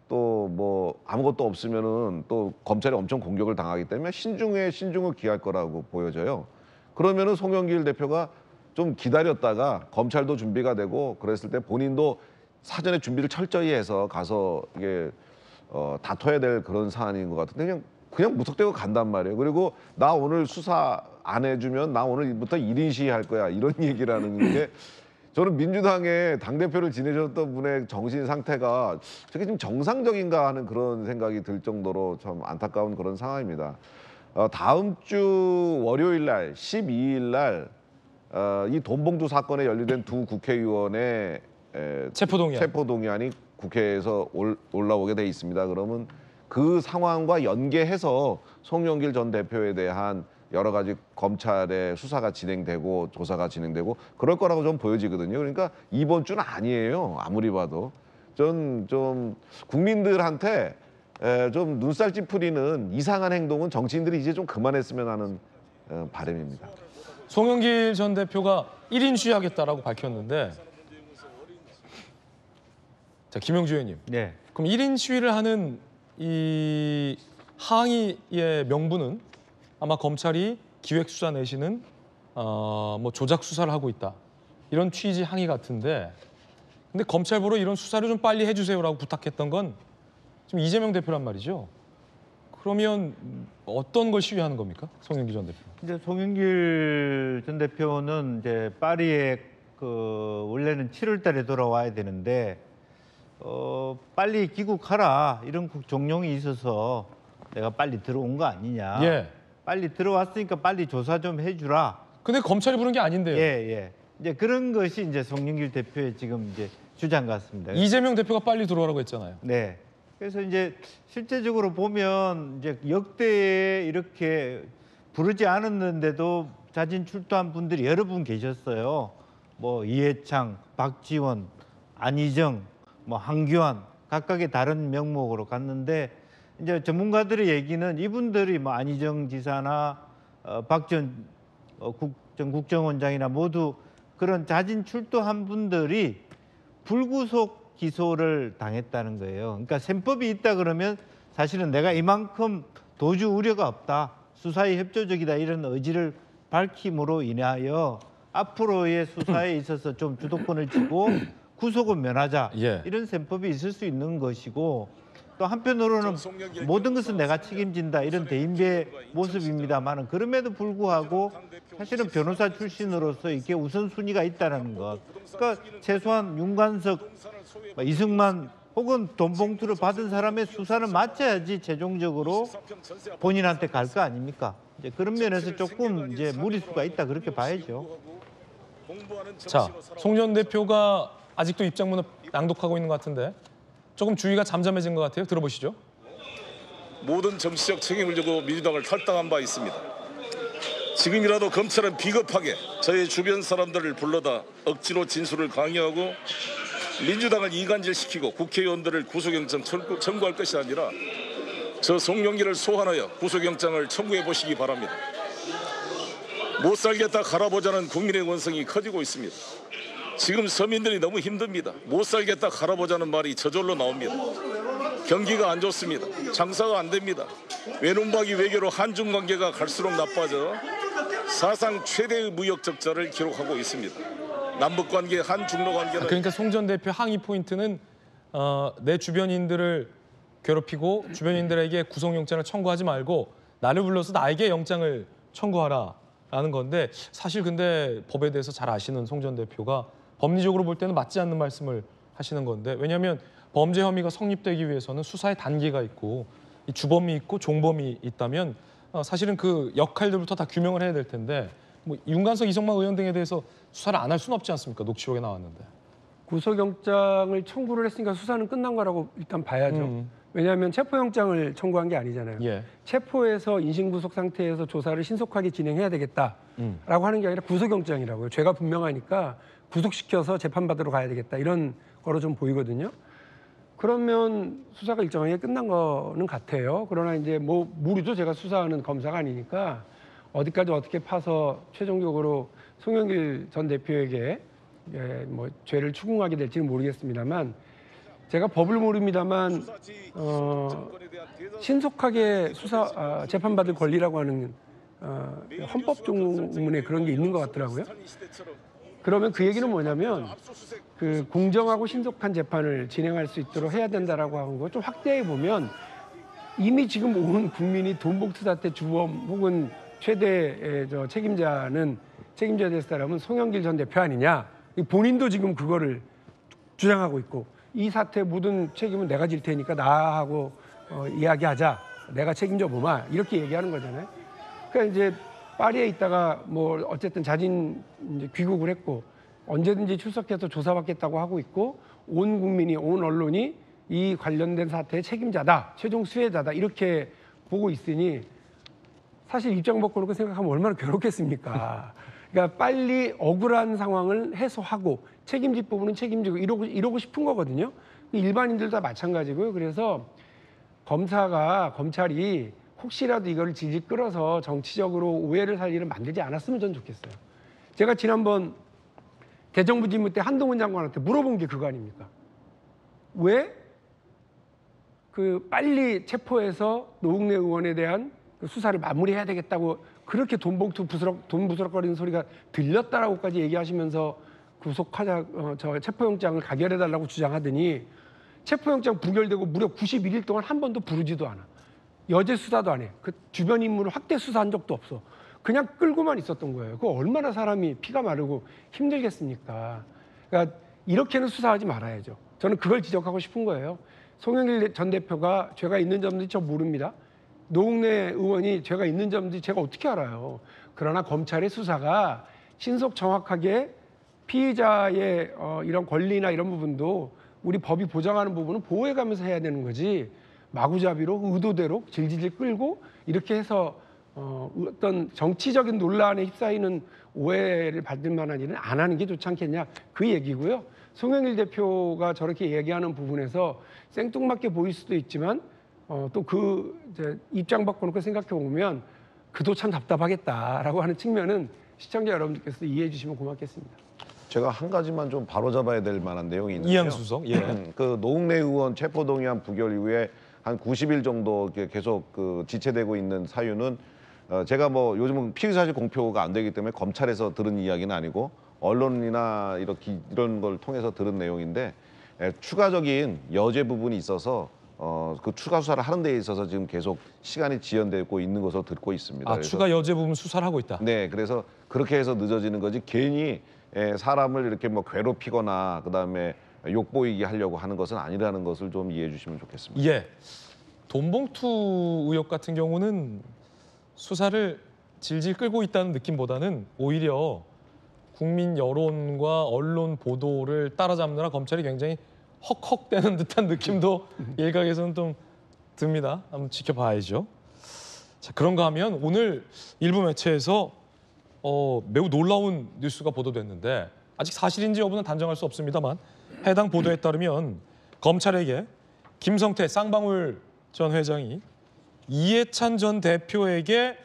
또 뭐 아무것도 없으면은 또 검찰이 엄청 공격을 당하기 때문에 신중에 신중을 기할 거라고 보여져요. 그러면은 송영길 대표가 좀 기다렸다가 검찰도 준비가 되고 그랬을 때 본인도 사전에 준비를 철저히 해서 가서 이게 다퉈야 될 그런 사안인 것 같은데 그냥 무턱대고 간단 말이에요. 그리고 나 오늘 수사 안 해주면 나 오늘부터 1인 시위할 거야 이런 얘기라는 게 저는 민주당의 당대표를 지내셨던 분의 정신 상태가 저게 지금 정상적인가 하는 그런 생각이 들 정도로 참 안타까운 그런 상황입니다. 다음 주 월요일 날 12일 날 이 돈봉투 사건에 연루된 두 국회의원의 체포동의안이 국회에서 올라오게 돼 있습니다. 그러면 그 상황과 연계해서 송영길 전 대표에 대한 여러 가지 검찰의 수사가 진행되고 조사가 진행되고 그럴 거라고 좀 보여지거든요. 그러니까 이번 주는 아니에요. 아무리 봐도. 좀 국민들한테 좀 눈살 찌푸리는 이상한 행동은 정치인들이 이제 좀 그만했으면 하는 바람입니다. 송영길 전 대표가 1인 시위하겠다라고 밝혔는데 자, 김영주 의원님. 네. 그럼 1인 시위를 하는 이 항의의 명분은 아마 검찰이 기획수사 내시는 뭐 조작 수사를 하고 있다. 이런 취지 항의 같은데 근데 검찰부로 이런 수사를 좀 빨리 해주세요라고 부탁했던 건 지금 이재명 대표란 말이죠. 그러면 어떤 걸 시위하는 겁니까? 송영길 전 대표. 이제 송영길 전 대표는 이제 파리에 원래는 7월 달에 돌아와야 되는데 빨리 귀국하라 이런 종용이 있어서 내가 빨리 들어온 거 아니냐. 예. 빨리 들어왔으니까 빨리 조사 좀 해주라. 근데 검찰이 부른 게 아닌데요. 예. 이제 그런 것이 이제 송영길 대표의 지금 이제 주장 같습니다. 이재명 대표가 빨리 들어오라고 했잖아요. 네. 그래서 이제 실제적으로 보면 이제 역대에 이렇게 부르지 않았는데도 자진 출두한 분들이 여러 분 계셨어요. 뭐 이해창, 박지원, 안희정, 뭐 한교안 각각의 다른 명목으로 갔는데 이제 전문가들의 얘기는 이분들이 뭐 안희정 지사나 박전 전 국정원장이나 모두 그런 자진 출두한 분들이 불구속 기소를 당했다는 거예요. 그러니까 셈법이 있다 그러면 사실은 내가 이만큼 도주 우려가 없다, 수사에 협조적이다 이런 의지를 밝힘으로 인하여 앞으로의 수사에 있어서 좀 주도권을 쥐고 구속은 면하자 이런 셈법이 있을 수 있는 것이고 또 한편으로는 모든 것은 내가 책임진다 이런 대인배 모습입니다만 그럼에도 불구하고 사실은 변호사 출신으로서 이게 우선순위가 있다는 것. 그러니까 최소한 윤관석, 이승만 혹은 돈봉투를 받은 사람의 수사는 마쳐야지 최종적으로 본인한테 갈 거 아닙니까? 이제 그런 면에서 조금 이제 무리수가 있다 그렇게 봐야죠. 자, 송 전 대표가 아직도 입장문을 낭독하고 있는 것 같은데 조금 주의가 잠잠해진 것 같아요. 들어보시죠. 모든 정치적 책임을 지고 민주당을 탈당한 바 있습니다. 지금이라도 검찰은 비겁하게 저의 주변 사람들을 불러다 억지로 진술을 강요하고 민주당을 이간질시키고 국회의원들을 구속영장 청구할 것이 아니라 저 송영길을 소환하여 구속영장을 청구해 보시기 바랍니다. 못 살겠다 갈아보자는 국민의 원성이 커지고 있습니다. 지금 서민들이 너무 힘듭니다. 못 살겠다 갈아보자는 말이 저절로 나옵니다. 경기가 안 좋습니다. 장사가 안 됩니다. 외눈박이 외교로 한중 관계가 갈수록 나빠져 사상 최대의 무역 적자를 기록하고 있습니다. 남북 관계, 한중로 관계는 그러니까 송 전 대표 항의 포인트는 내 주변인들을 괴롭히고 주변인들에게 구속영장을 청구하지 말고 나를 불러서 나에게 영장을 청구하라라는 건데 사실 근데 법에 대해서 잘 아시는 송 전 대표가 법리적으로 볼 때는 맞지 않는 말씀을 하시는 건데 왜냐하면 범죄 혐의가 성립되기 위해서는 수사의 단계가 있고 이 주범이 있고 종범이 있다면 사실은 그 역할들부터 다 규명을 해야 될 텐데 뭐 윤관석, 이성만 의원 등에 대해서 수사를 안 할 수는 없지 않습니까? 녹취록에 나왔는데. 구속영장을 청구를 했으니까 수사는 끝난 거라고 일단 봐야죠. 왜냐하면 체포영장을 청구한 게 아니잖아요. 체포해서 인신구속 상태에서 조사를 신속하게 진행해야 되겠다라고 하는 게 아니라 구속영장이라고요. 죄가 분명하니까 구속시켜서 재판받으러 가야 되겠다 이런 거로 좀 보이거든요. 그러면 수사가 일정하게 끝난 거는 같아요. 그러나 이제 뭐 우리도 제가 수사하는 검사가 아니니까 어디까지 어떻게 파서 최종적으로 송영길 전 대표에게 뭐 죄를 추궁하게 될지는 모르겠습니다만 제가 법을 모릅니다만 신속하게 재판받을 권리라고 하는 헌법 조문에 그런 게 있는 것 같더라고요. 그러면 그 얘기는 뭐냐면 그 공정하고 신속한 재판을 진행할 수 있도록 해야 된다라고 하는 거 좀 확대해 보면 이미 지금 온 국민이 돈봉투 사태 주범 혹은 최대 책임자야 될 사람은 송영길 전 대표 아니냐. 본인도 지금 그거를 주장하고 있고 이 사태 모든 책임은 내가 질 테니까 나하고 이야기하자. 내가 책임져 보마. 이렇게 얘기하는 거잖아요. 그러니까 이제 파리에 있다가 뭐 어쨌든 자진 이제 귀국을 했고 언제든지 출석해서 조사받겠다고 하고 있고 온 국민이 온 언론이 이 관련된 사태의 책임자다. 최종 수혜자다. 이렇게 보고 있으니 사실 입장 바꿔놓고 생각하면 얼마나 괴롭겠습니까. 그러니까 빨리 억울한 상황을 해소하고 책임질 부분은 책임지고 이러고 싶은 거거든요. 일반인들 다 마찬가지고요. 그래서 검찰이 혹시라도 이걸 질질 끌어서 정치적으로 오해를 살 일을 만들지 않았으면 전 좋겠어요. 제가 지난번 대정부 질문 때 한동훈 장관한테 물어본 게 그거 아닙니까? 왜 그 빨리 체포해서 노웅래 의원에 대한 그 수사를 마무리해야 되겠다고 그렇게 돈 부스럭거리는 소리가 들렸다라고까지 얘기하시면서 저 체포영장을 가결해달라고 주장하더니 체포영장 부결되고 무려 91일 동안 한 번도 부르지도 않아. 여죄 수사도 안 해. 그 주변 인물을 확대 수사한 적도 없어. 그냥 끌고만 있었던 거예요. 그거 얼마나 사람이 피가 마르고 힘들겠습니까? 그러니까 이렇게는 수사하지 말아야죠. 저는 그걸 지적하고 싶은 거예요. 송영길 전 대표가 죄가 있는 점인지 저 모릅니다. 노웅래 의원이 죄가 있는 점인지 제가 어떻게 알아요. 그러나 검찰의 수사가 신속 정확하게 피의자의 이런 권리나 이런 부분도 우리 법이 보장하는 부분은 보호해가면서 해야 되는 거지 마구잡이로 의도대로 질질 끌고 이렇게 해서 어떤 정치적인 논란에 휩싸이는 오해를 받을 만한 일은 안 하는 게 좋지 않겠냐 그 얘기고요. 송영길 대표가 저렇게 얘기하는 부분에서 생뚱맞게 보일 수도 있지만 또 그 입장 바꿔놓고 생각해 보면 그도 참 답답하겠다라고 하는 측면은 시청자 여러분들께서 이해해 주시면 고맙겠습니다. 제가 한 가지만 좀 바로잡아야 될 만한 내용이 있는데요. 이양수석, 예. 그 노웅래 의원 체포동의안 부결 이후에 한 90일 정도 계속 그 지체되고 있는 사유는 제가 뭐 요즘은 피의사실 공표가 안 되기 때문에 검찰에서 들은 이야기는 아니고 언론이나 이런 걸 통해서 들은 내용인데 추가적인 여죄 부분이 있어서 그 추가 수사를 하는 데 있어서 지금 계속 시간이 지연되고 있는 것으로 듣고 있습니다. 아, 추가 여죄 부분 수사를 하고 있다. 네, 그래서 그렇게 해서 늦어지는 거지 괜히 사람을 이렇게 뭐 괴롭히거나 그다음에 욕보이게 하려고 하는 것은 아니라는 것을 좀 이해해 주시면 좋겠습니다. 예, 돈봉투 의혹 같은 경우는 수사를 질질 끌고 있다는 느낌보다는 오히려 국민 여론과 언론 보도를 따라잡느라 검찰이 굉장히 헉헉대는 듯한 느낌도 일각에서는 좀 듭니다. 한번 지켜봐야죠. 자, 그런가 하면 오늘 일부 매체에서 매우 놀라운 뉴스가 보도됐는데 아직 사실인지 여부는 단정할 수 없습니다만 해당 보도에 따르면 검찰에게 김성태 쌍방울 전 회장이 이해찬 전 대표에게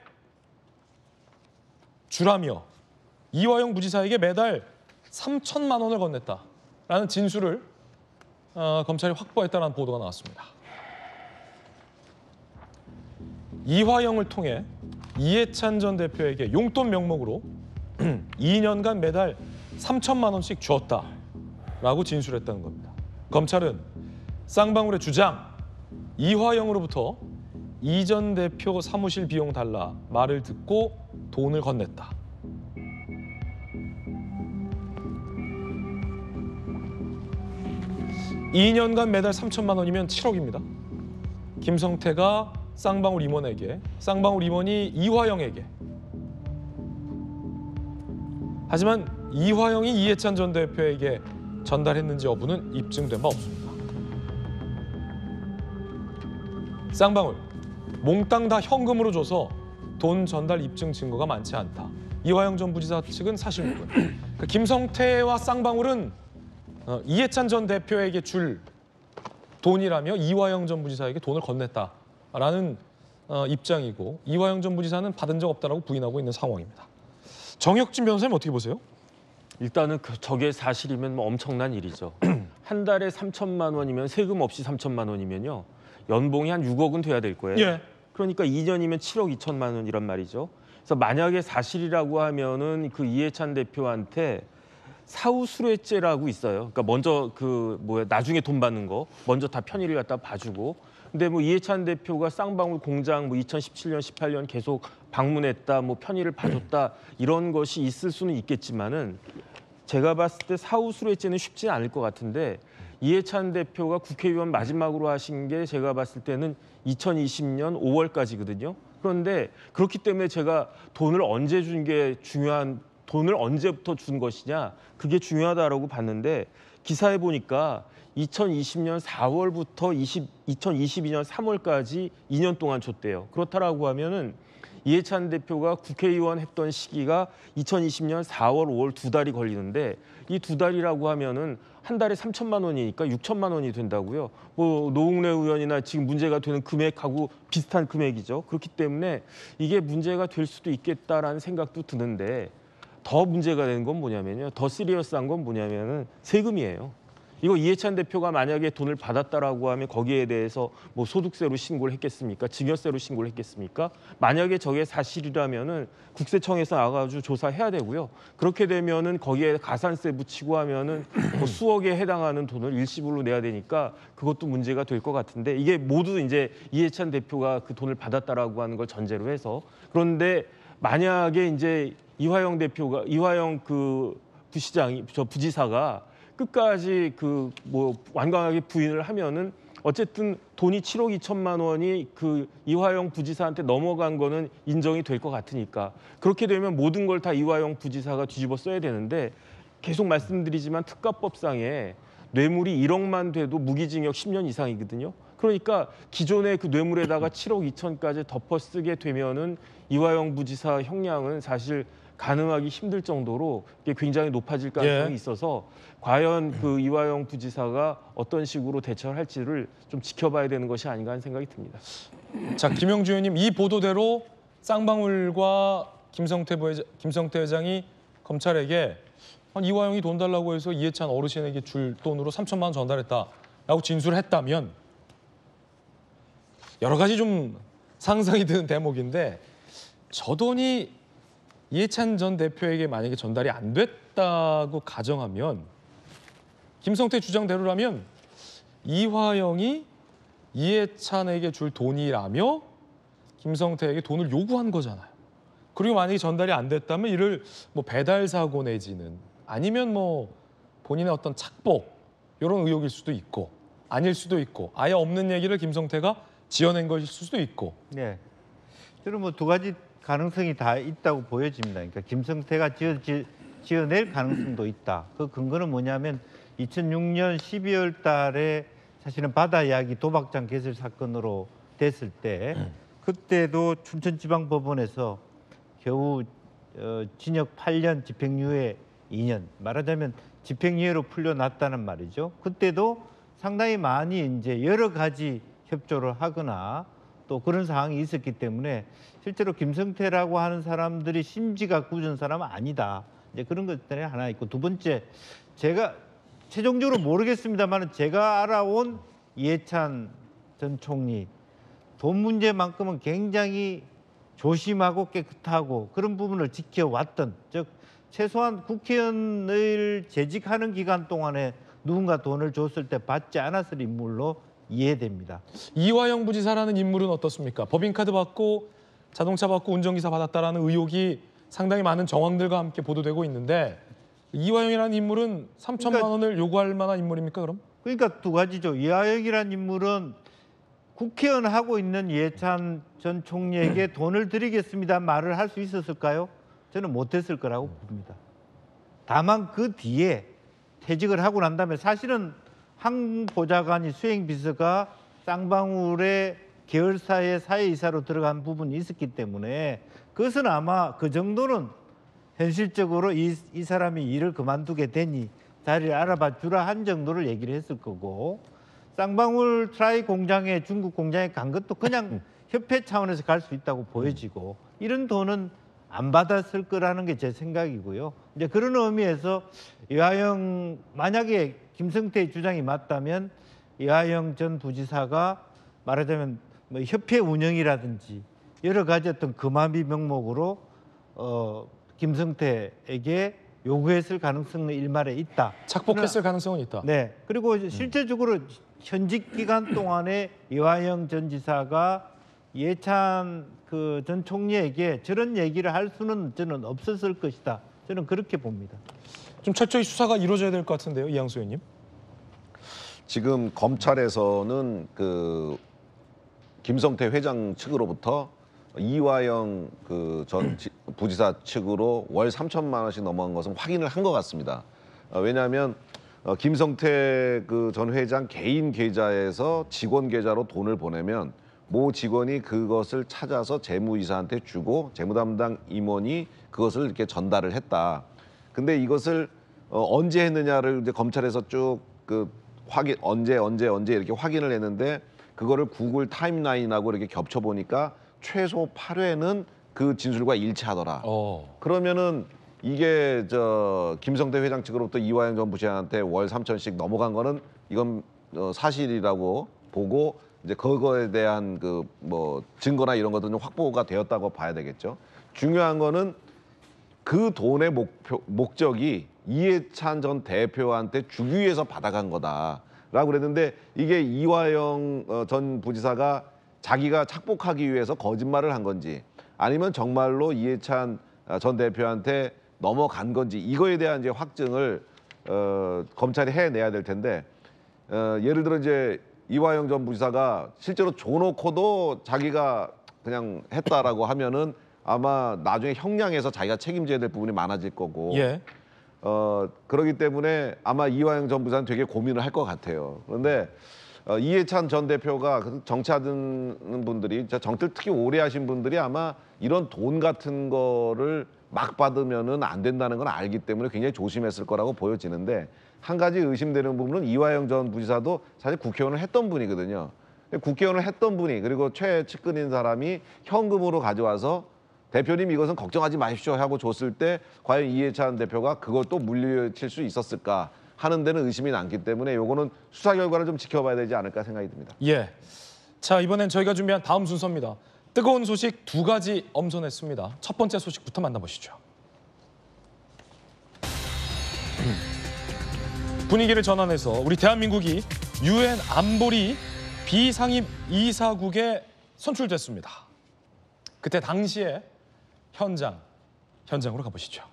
주라며 이화영 부지사에게 매달 3천만 원을 건넸다라는 진술을 검찰이 확보했다는 보도가 나왔습니다. 이화영을 통해 이해찬 전 대표에게 용돈 명목으로 2년간 매달 3천만 원씩 주었다라고 진술했다는 겁니다. 검찰은 쌍방울의 주장, 이화영으로부터 이 전 대표 사무실 비용 달라 말을 듣고 돈을 건넸다. (2년간) 매달 3천만 원이면 7억입니다. 김성태가 쌍방울 임원에게, 쌍방울 임원이 이화영에게. 하지만 이화영이 이해찬 전 대표에게 전달했는지 여부는 입증된 바 없습니다. 쌍방울, 몽땅 다 현금으로 줘서 돈 전달 입증 증거가 많지 않다. 이화영 전 부지사 측은 사실무근. 그러니까 김성태와 쌍방울은 이해찬 전 대표에게 줄 돈이라며 이화영 전 부지사에게 돈을 건넸다라는 입장이고 이화영 전 부지사는 받은 적 없다라고 부인하고 있는 상황입니다. 정혁진 변호사님 어떻게 보세요? 일단은 저게 사실이면 뭐 엄청난 일이죠. 한 달에 3천만 원이면 세금 없이 3천만 원이면요. 연봉이 한 6억은 돼야 될 거예요. 예. 그러니까 2년이면 7억 2천만 원이란 말이죠. 그래서 만약에 사실이라고 하면은 그 이해찬 대표한테 사후수뢰죄라고 있어요. 그러니까 먼저 나중에 돈 받는 거 먼저 다 편의를 갖다 봐주고. 근데 뭐 이해찬 대표가 쌍방울 공장 뭐 2017년, 18년 계속 방문했다, 뭐 편의를 봐줬다 이런 것이 있을 수는 있겠지만은 제가 봤을 때 사후수뢰죄는 쉽지 않을 것 같은데 이해찬 대표가 국회의원 마지막으로 하신 게 제가 봤을 때는 2020년 5월까지거든요. 그런데 그렇기 때문에 제가 돈을 언제 준 게 돈을 언제부터 준 것이냐 그게 중요하다라고 봤는데 기사에 보니까 2020년 4월부터 2022년 3월까지 2년 동안 줬대요. 그렇다라고 하면은 이해찬 대표가 국회의원 했던 시기가 2020년 4월, 5월 2달이 걸리는데 이 2달이라고 하면은 한 달에 3천만 원이니까 6천만 원이 된다고요. 뭐 노웅래 의원이나 지금 문제가 되는 금액하고 비슷한 금액이죠. 그렇기 때문에 이게 문제가 될 수도 있겠다라는 생각도 드는데 더 문제가 되는 건 뭐냐면요. 더 시리어스한 건 뭐냐면은 세금이에요. 이거 이해찬 대표가 만약에 돈을 받았다라고 하면 거기에 대해서 뭐 소득세로 신고를 했겠습니까? 증여세로 신고를 했겠습니까? 만약에 저게 사실이라면은 국세청에서 나가지고 조사해야 되고요. 그렇게 되면은 거기에 가산세 붙이고 하면은 뭐 수억에 해당하는 돈을 일시불로 내야 되니까 그것도 문제가 될 것 같은데 이게 모두 이제 이해찬 대표가 그 돈을 받았다라고 하는 걸 전제로 해서 그런데 만약에 이제 이화영 부지사가 끝까지 완강하게 부인을 하면은 어쨌든 돈이 7억 2천만 원이 그 이화영 부지사한테 넘어간 거는 인정이 될 것 같으니까 그렇게 되면 모든 걸 다 이화영 부지사가 뒤집어 써야 되는데 계속 말씀드리지만 특가법상에 뇌물이 1억만 돼도 무기징역 10년 이상이거든요. 그러니까 기존의 그 뇌물에다가 7억 2천까지 덮어 쓰게 되면은 이화영 부지사 형량은 사실 가능하기 힘들 정도로 이게 굉장히 높아질 가능성이 있어서 과연 그 이화영 부지사가 어떤 식으로 대처를 할지를 좀 지켜봐야 되는 것이 아닌가 하는 생각이 듭니다. 자, 김영주 의원님, 이 보도대로 쌍방울과 김성태 회장이 검찰에게 이화영이 돈 달라고 해서 이해찬 어르신에게 줄 돈으로 3천만 원 전달했다라고 진술을 했다면 여러 가지 좀 상상이 드는 대목인데 저 돈이 이해찬 전 대표에게 만약에 전달이 안 됐다고 가정하면 김성태 주장대로라면 이화영이 이해찬에게 줄 돈이라며 김성태에게 돈을 요구한 거잖아요. 그리고 만약에 전달이 안 됐다면 이를 뭐 배달 사고 내지는 아니면 뭐 본인의 어떤 착복 이런 의혹일 수도 있고 아닐 수도 있고 아예 없는 얘기를 김성태가 지어낸 것일 수도 있고. 네. 저는 뭐 두 가지 가능성이 다 있다고 보여집니다. 그러니까 김성태가 지어낼 가능성도 있다. 그 근거는 뭐냐면 2006년 12월 달에 사실은 바다 이야기 도박장 개설 사건으로 됐을 때 그때도 춘천지방법원에서 겨우 징역 8년 집행유예 2년 말하자면 집행유예로 풀려났다는 말이죠. 그때도 상당히 많이 이제 여러 가지 협조를 하거나 또 그런 상황이 있었기 때문에 실제로 김성태라고 하는 사람들이 심지가 굳은 사람은 아니다. 이제 그런 것들이 하나 있고 두 번째 제가 최종적으로 모르겠습니다만 제가 알아온 이해찬 전 총리 돈 문제만큼은 굉장히 조심하고 깨끗하고 그런 부분을 지켜왔던 즉 최소한 국회의원을 재직하는 기간 동안에 누군가 돈을 줬을 때 받지 않았을 인물로 이해됩니다. 이화영 부지사라는 인물은 어떻습니까? 법인카드 받고 자동차 받고 운전기사 받았다라는 의혹이 상당히 많은 정황들과 함께 보도되고 있는데 이화영이라는 인물은 3천만 원을 요구할 만한 인물입니까 그럼? 그러니까 두 가지죠. 이화영이라는 인물은 국회의원 하고 있는 이해찬 전 총리에게 돈을 드리겠습니다 말을 할 수 있었을까요? 저는 못했을 거라고 봅니다. 다만 그 뒤에 퇴직을 하고 난 다음에 사실은 한 보좌관이 수행비서가 쌍방울의 계열사의 사회이사로 들어간 부분이 있었기 때문에 그것은 아마 그 정도는 현실적으로 이 사람이 일을 그만두게 되니 자리를 알아봐 주라 한 정도를 얘기를 했을 거고 쌍방울 트라이 공장에 중국 공장에 간 것도 그냥 협회 차원에서 갈 수 있다고 보여지고 이런 돈은 안 받았을 거라는 게 제 생각이고요. 이제 그런 의미에서 이화영 만약에 김성태의 주장이 맞다면 이화영 전 부지사가 말하자면 뭐 협회 운영이라든지 여러 가지 어떤 금화비 명목으로 김성태에게 요구했을 가능성은 일말에 있다. 착복했을 가능성은 있다. 네. 그리고 실제적으로 현직 기간 동안에 이화영 전 지사가 이해찬 그 전 총리에게 저런 얘기를 할 수는 저는 없었을 것이다. 저는 그렇게 봅니다. 좀 철저히 수사가 이루어져야 될 것 같은데요, 이양수 의원님. 지금 검찰에서는 그 김성태 회장 측으로부터 이화영 그 전 부지사 측으로 월 3천만 원씩 넘어간 것은 확인을 한 것 같습니다. 왜냐하면 김성태 그 전 회장 개인 계좌에서 직원 계좌로 돈을 보내면 모 직원이 그것을 찾아서 재무이사한테 주고 재무담당 임원이 그것을 이렇게 전달을 했다. 근데 이것을 언제 했느냐를 이제 검찰에서 쭉 그 확인 언제 이렇게 확인을 했는데 그거를 구글 타임라인하고 이렇게 겹쳐 보니까 최소 8회는 그 진술과 일치하더라. 그러면은 이게 저 김성태 회장 측으로부터 이화영 전 부시장한테 월 3천씩 넘어간 거는 이건 사실이라고 보고 이제 그거에 대한 그 뭐 증거나 이런 것들은 확보가 되었다고 봐야 되겠죠. 중요한 거는 그 돈의 목적이 이해찬 전 대표한테 주기 위해서 받아간 거다라고 그랬는데 이게 이화영 전 부지사가 자기가 착복하기 위해서 거짓말을 한 건지 아니면 정말로 이해찬 전 대표한테 넘어간 건지 이거에 대한 이제 확증을 검찰이 해내야 될 텐데 예를 들어 이제 이화영 전 부지사가 실제로 줘놓고도 자기가 그냥 했다라고 하면은 아마 나중에 형량에서 자기가 책임져야 될 부분이 많아질 거고 예. 그렇기 때문에 아마 이화영 전 부지사는 되게 고민을 할 것 같아요. 그런데 이해찬 전 대표가 정치하는 분들이 정치를 특히 오래 하신 분들이 아마 이런 돈 같은 거를 막 받으면은 안 된다는 건 알기 때문에 굉장히 조심했을 거라고 보여지는데 한 가지 의심되는 부분은 이화영 전 부지사도 사실 국회의원을 했던 분이거든요. 국회의원을 했던 분이 그리고 최측근인 사람이 현금으로 가져와서 대표님 이것은 걱정하지 마십시오 하고 줬을 때 과연 이해찬 대표가 그걸 또 물리칠 수 있었을까 하는 데는 의심이 남기 때문에 요거는 수사 결과를 좀 지켜봐야 되지 않을까 생각이 듭니다. 예. 자, 이번엔 저희가 준비한 다음 순서입니다. 뜨거운 소식 두 가지 엄선했습니다. 첫 번째 소식부터 만나보시죠. 분위기를 전환해서 우리 대한민국이 유엔 안보리 비상임 이사국에 선출됐습니다. 그때 당시에 현장으로 가보시죠.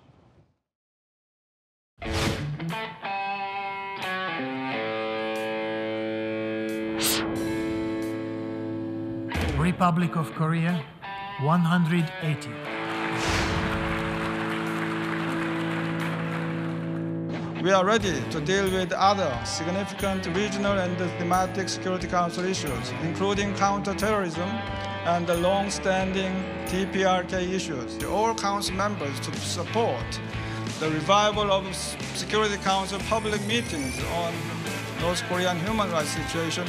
Republic of Korea, 180. We are ready to deal with other significant regional and thematic Security Council issues, including counterterrorism and the long-standing DPRK issues. All Council members to support the revival of Security Council public meetings on North Korean human rights situation.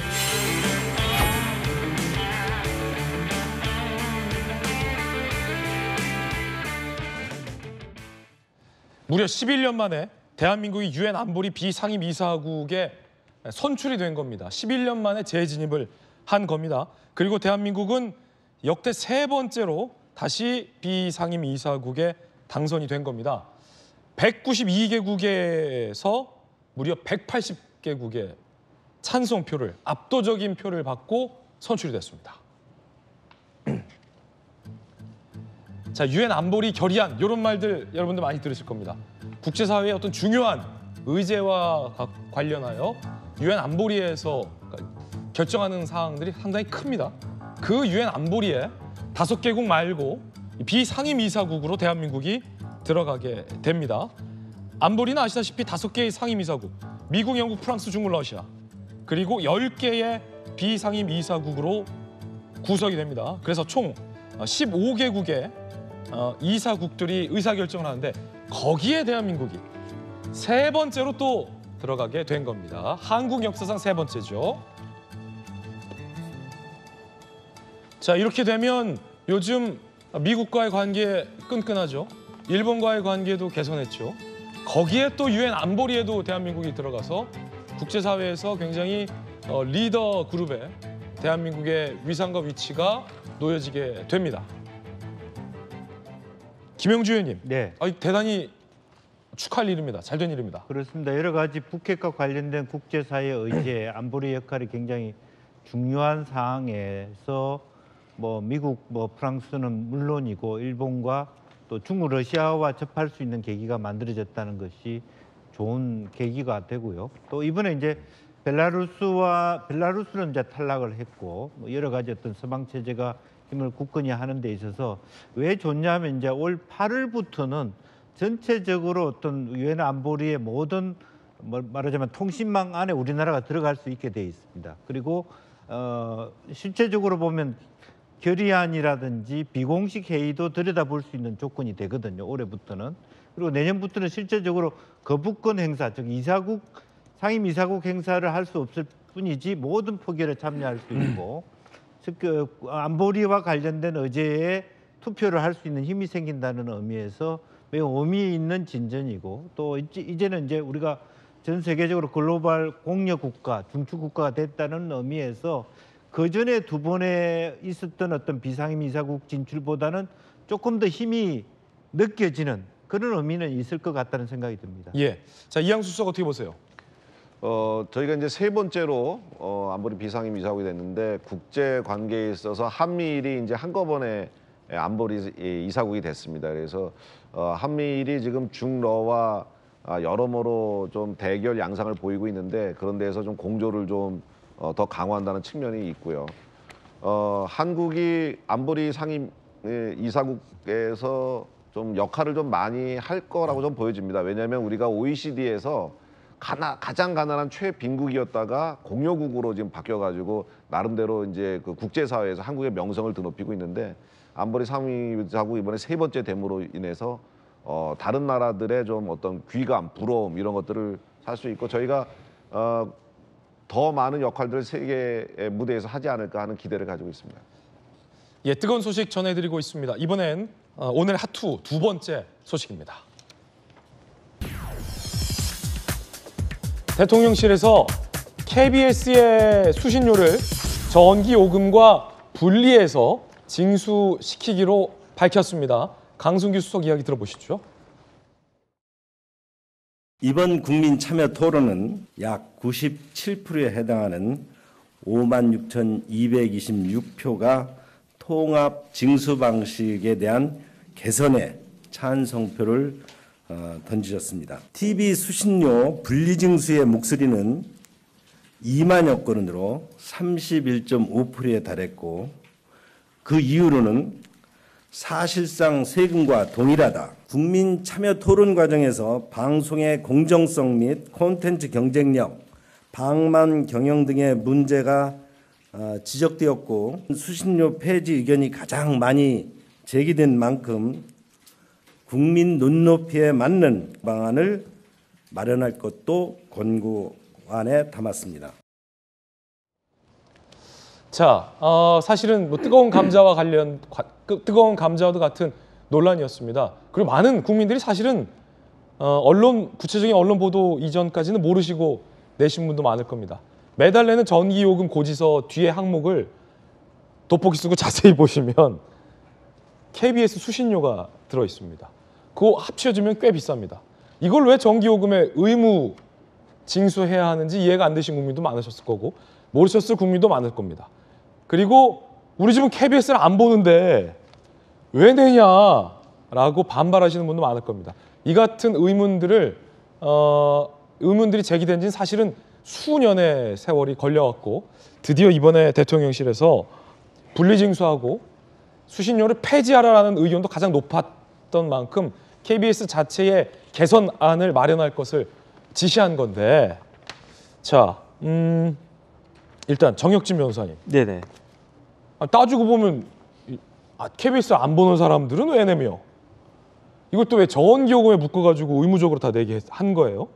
무려 11년 만에 대한민국이 유엔 안보리 비상임 이사국에 선출이 된 겁니다. 11년 만에 재진입을 한 겁니다. 그리고 대한민국은 역대 세 번째로 다시 비상임 이사국에 당선이 된 겁니다. 192개국에서 무려 180개국의 찬성표를, 압도적인 표를 받고 선출이 됐습니다. 자, 유엔 안보리 결의안 이런 말들 여러분들 많이 들으실 겁니다. 국제사회의 어떤 중요한 의제와 관련하여 유엔 안보리에서 결정하는 사항들이 상당히 큽니다. 그 유엔 안보리에 5개국 말고 비상임 이사국으로 대한민국이 들어가게 됩니다. 안보리는 아시다시피 5개의 상임 이사국, 미국, 영국, 프랑스, 중국, 러시아 그리고 10개의 비상임 이사국으로 구성이 됩니다. 그래서 총 15개국의 이사국들이 의사결정을 하는데 거기에 대한민국이 세 번째로 또 들어가게 된 겁니다. 한국 역사상 세 번째죠. 자, 이렇게 되면 요즘 미국과의 관계 끈끈하죠. 일본과의 관계도 개선했죠. 거기에 또 유엔 안보리에도 대한민국이 들어가서 국제사회에서 굉장히 리더 그룹에 대한민국의 위상과 위치가 놓여지게 됩니다. 김영주 의원님, 네. 대단히 축하할 일입니다. 잘된 일입니다. 그렇습니다. 여러 가지 북핵과 관련된 국제사회 의제, 안보리 역할이 굉장히 중요한 상황에서 뭐 미국, 뭐 프랑스는 물론이고 일본과 또 중국, 러시아와 접할 수 있는 계기가 만들어졌다는 것이 좋은 계기가 되고요. 또 이번에 이제 벨라루스는 이제 탈락을 했고 뭐 여러 가지 어떤 서방 체제가 힘을 굳건히 하는 데 있어서 왜 좋냐면 이제 올 8월부터는 전체적으로 어떤 유엔 안보리의 모든 말하자면 통신망 안에 우리나라가 들어갈 수 있게 돼 있습니다. 그리고 실제적으로 보면 결의안이라든지 비공식 회의도 들여다볼 수 있는 조건이 되거든요. 올해부터는. 그리고 내년부터는 실제적으로 거부권 행사, 즉 이사국 상임이사국 행사를 할 수 없을 뿐이지 모든 표결에 참여할 수 있고 즉 안보리와 관련된 의제에 투표를 할 수 있는 힘이 생긴다는 의미에서 매우 의미 있는 진전이고 또 이제는 이제 우리가 전 세계적으로 글로벌 공력 국가, 중추 국가가 됐다는 의미에서 그 전에 두 번에 있었던 어떤 비상임 이사국 진출보다는 조금 더 힘이 느껴지는 그런 의미는 있을 것 같다는 생각이 듭니다. 예. 자, 이양수 수석 어떻게 보세요? 저희가 이제 세 번째로 안보리 비상임 이사국이 됐는데 국제 관계에 있어서 한미일이 이제 한꺼번에 안보리 이사국이 됐습니다. 그래서 한미일이 지금 중러와 여러모로 좀 대결 양상을 보이고 있는데 그런 데에서 좀 공조를 좀 더 강화한다는 측면이 있고요. 한국이 안보리 상임 이사국에서 좀 역할을 좀 많이 할 거라고 좀 보여집니다. 왜냐하면 우리가 OECD에서 가장 가난한 최빈국이었다가 공여국으로 지금 바뀌어가지고 나름대로 이제 그 국제사회에서 한국의 명성을 드높이고 있는데 안보리 상임이사국 이번에 세 번째 됨으로 인해서 다른 나라들의 좀 어떤 귀감, 부러움 이런 것들을 살 수 있고 저희가 더 많은 역할들을 세계의 무대에서 하지 않을까 하는 기대를 가지고 있습니다. 예, 뜨거운 소식 전해드리고 있습니다. 이번엔 오늘 핫투 두 번째 소식입니다. 대통령실에서 KBS의 수신료를 전기요금과 분리해서 징수시키기로 밝혔습니다. 강승규 수석 이야기 들어보시죠. 이번 국민 참여 토론은 약 97%에 해당하는 56,226표가 통합 징수 방식에 대한 개선에 찬성표를 던지셨습니다. TV 수신료 분리징수의 목소리는 2만여 건으로 31.5%에 달했고 그 이유로는 사실상 세금과 동일하다. 국민 참여 토론 과정에서 방송의 공정성 및 콘텐츠 경쟁력, 방만 경영 등의 문제가 지적되었고 수신료 폐지 의견이 가장 많이 제기된 만큼 국민 눈높이에 맞는 방안을 마련할 것도 권고안에 담았습니다. 자, 사실은 뭐 뜨거운 감자와 같은 논란이었습니다. 그리고 많은 국민들이 사실은 구체적인 언론 보도 이전까지는 모르시고 내신 분도 많을 겁니다. 매달 내는 전기요금 고지서 뒤에 항목을 돋보기 쓰고 자세히 보시면 KBS 수신료가 들어 있습니다. 그거 합쳐지면 꽤 비쌉니다. 이걸 왜 전기요금에 의무 징수해야 하는지 이해가 안 되신 국민도 많으셨을 거고 모르셨을 국민도 많을 겁니다. 그리고 우리 집은 KBS를 안 보는데 왜 내냐라고 반발하시는 분도 많을 겁니다. 이 같은 의문들이 제기된 지는 사실은 수년의 세월이 걸려왔고 드디어 이번에 대통령실에서 분리징수하고 수신료를 폐지하라는 의견도 가장 높았던 만큼 KBS 자체의 개선안을 마련할 것을 지시한 건데 자, 일단 정혁진 변호사님. 네네. 따지고 보면 KBS 안 보는 사람들은 왜 내며? 이것도 왜 전기요금에 묶어가지고 의무적으로 다 내게 한 거예요?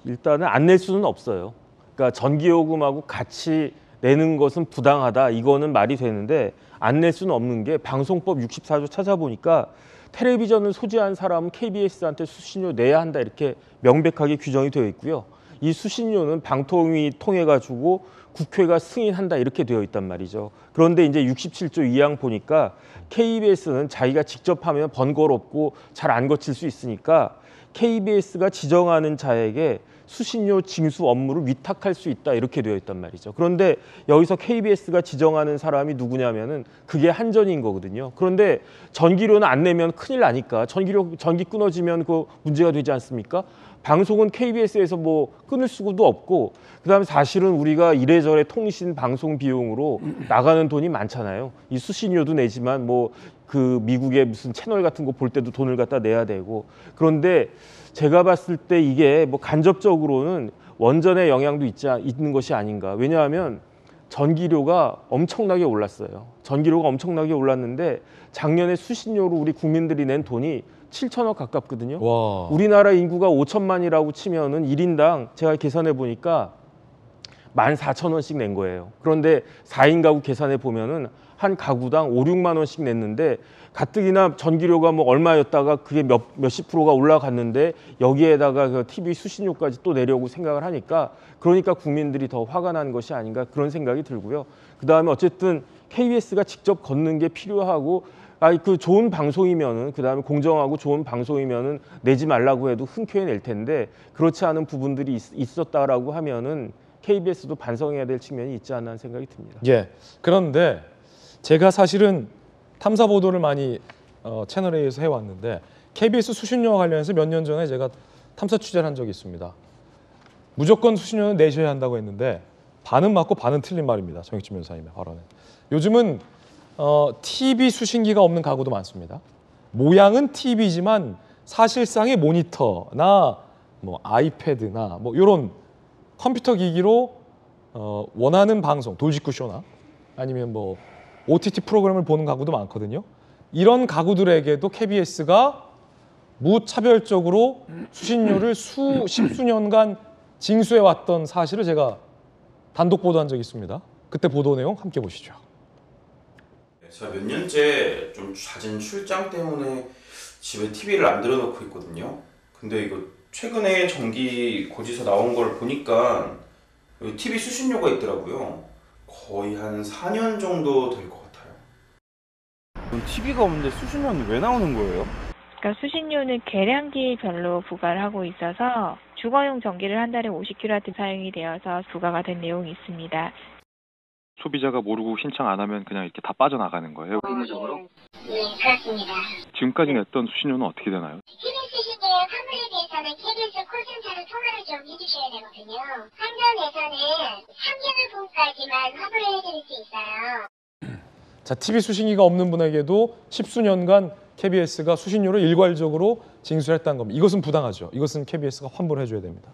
일단은 안 낼 수는 없어요. 그러니까 전기요금하고 같이 내는 것은 부당하다. 이거는 말이 되는데 안 낼 수는 없는 게 방송법 64조 찾아보니까 텔레비전을 소지한 사람은 KBS한테 수신료 내야 한다 이렇게 명백하게 규정이 되어 있고요. 이 수신료는 방통위 통해 가지고 국회가 승인한다 이렇게 되어 있단 말이죠. 그런데 이제 67조 2항 보니까 KBS는 자기가 직접 하면 번거롭고 잘 안 거칠 수 있으니까 KBS가 지정하는 자에게 수신료 징수 업무를 위탁할 수 있다 이렇게 되어 있단 말이죠. 그런데 여기서 KBS가 지정하는 사람이 누구냐면은 그게 한전인 거거든요. 그런데 전기료는 안 내면 큰일 나니까 전기 끊어지면 그 문제가 되지 않습니까? 방송은 KBS에서 뭐 끊을 수도 없고 그다음에 사실은 우리가 이래저래 통신 방송 비용으로 나가는 돈이 많잖아요. 이 수신료도 내지만 뭐 그 미국의 무슨 채널 같은 거 볼 때도 돈을 갖다 내야 되고 그런데 제가 봤을 때 이게 뭐 간접적으로는 원전의 영향도 있는 것이 아닌가. 왜냐하면 전기료가 엄청나게 올랐어요. 전기료가 엄청나게 올랐는데 작년에 수신료로 우리 국민들이 낸 돈이 7천억 가깝거든요. 와. 우리나라 인구가 5천만이라고 치면은 1인당 제가 계산해 보니까 14,000원씩 낸 거예요. 그런데 4인 가구 계산해 보면은 한 가구당 5, 6만 원씩 냈는데 가뜩이나 전기료가 뭐 얼마였다가 그게 몇십 프로가 올라갔는데 여기에다가 그 TV 수신료까지 또 내려고 생각을 하니까 그러니까 국민들이 더 화가 난 것이 아닌가 그런 생각이 들고요. 그다음에 어쨌든 KBS가 직접 걷는 게 필요하고 그 좋은 방송이면은 그다음에 공정하고 좋은 방송이면은 내지 말라고 해도 흔쾌히 낼 텐데 그렇지 않은 부분들이 있었다라고 하면은 KBS도 반성해야 될 측면이 있지 않나 하는 생각이 듭니다. 예. 그런데 제가 사실은 탐사 보도를 많이 채널A에서 해왔는데 KBS 수신료와 관련해서 몇 년 전에 제가 탐사 취재를 한 적이 있습니다. 무조건 수신료는 내셔야 한다고 했는데 반은 맞고 반은 틀린 말입니다. 정익진 변호사님의 발언은. 요즘은 TV 수신기가 없는 가구도 많습니다. 모양은 TV지만 사실상의 모니터나 뭐 아이패드나 뭐 이런 컴퓨터 기기로 원하는 방송, 돌직구쇼나 아니면 뭐 OTT 프로그램을 보는 가구도 많거든요. 이런 가구들에게도 KBS가 무차별적으로 수신료를 십수년간 징수해왔던 사실을 제가 단독 보도한 적이 있습니다. 그때 보도 내용 함께 보시죠. 제가 몇 년째 좀 잦은 출장 때문에 집에 TV를 안 들어놓고 있거든요. 근데 이거 최근에 전기 고지서 나온 걸 보니까 TV 수신료가 있더라고요. 거의 한 4년 정도 될 것 같아요. TV가 없는데 수신료는 왜 나오는 거예요? 그러니까 수신료는 계량기별로 부과를 하고 있어서 주거용 전기를 한 달에 50kW 사용이 되어서 부과가 된 내용이 있습니다. 소비자가 모르고 신청 안 하면 그냥 이렇게 다 빠져나가는 거예요? 의무적으로? 네, 그렇습니다. 지금까지 냈던 수신료는 어떻게 되나요? KBS 시대의 환불에 대해서는 KBS 콜센터로 통화를 좀 해주셔야 되거든요. 한전에서는 3개월 후까지만 환불을 해드릴 수 있어요. 자, TV 수신기가 없는 분에게도 십수년간 KBS가 수신료를 일괄적으로 징수했다는 겁니다. 이것은 부당하죠. 이것은 KBS가 환불해 줘야 됩니다.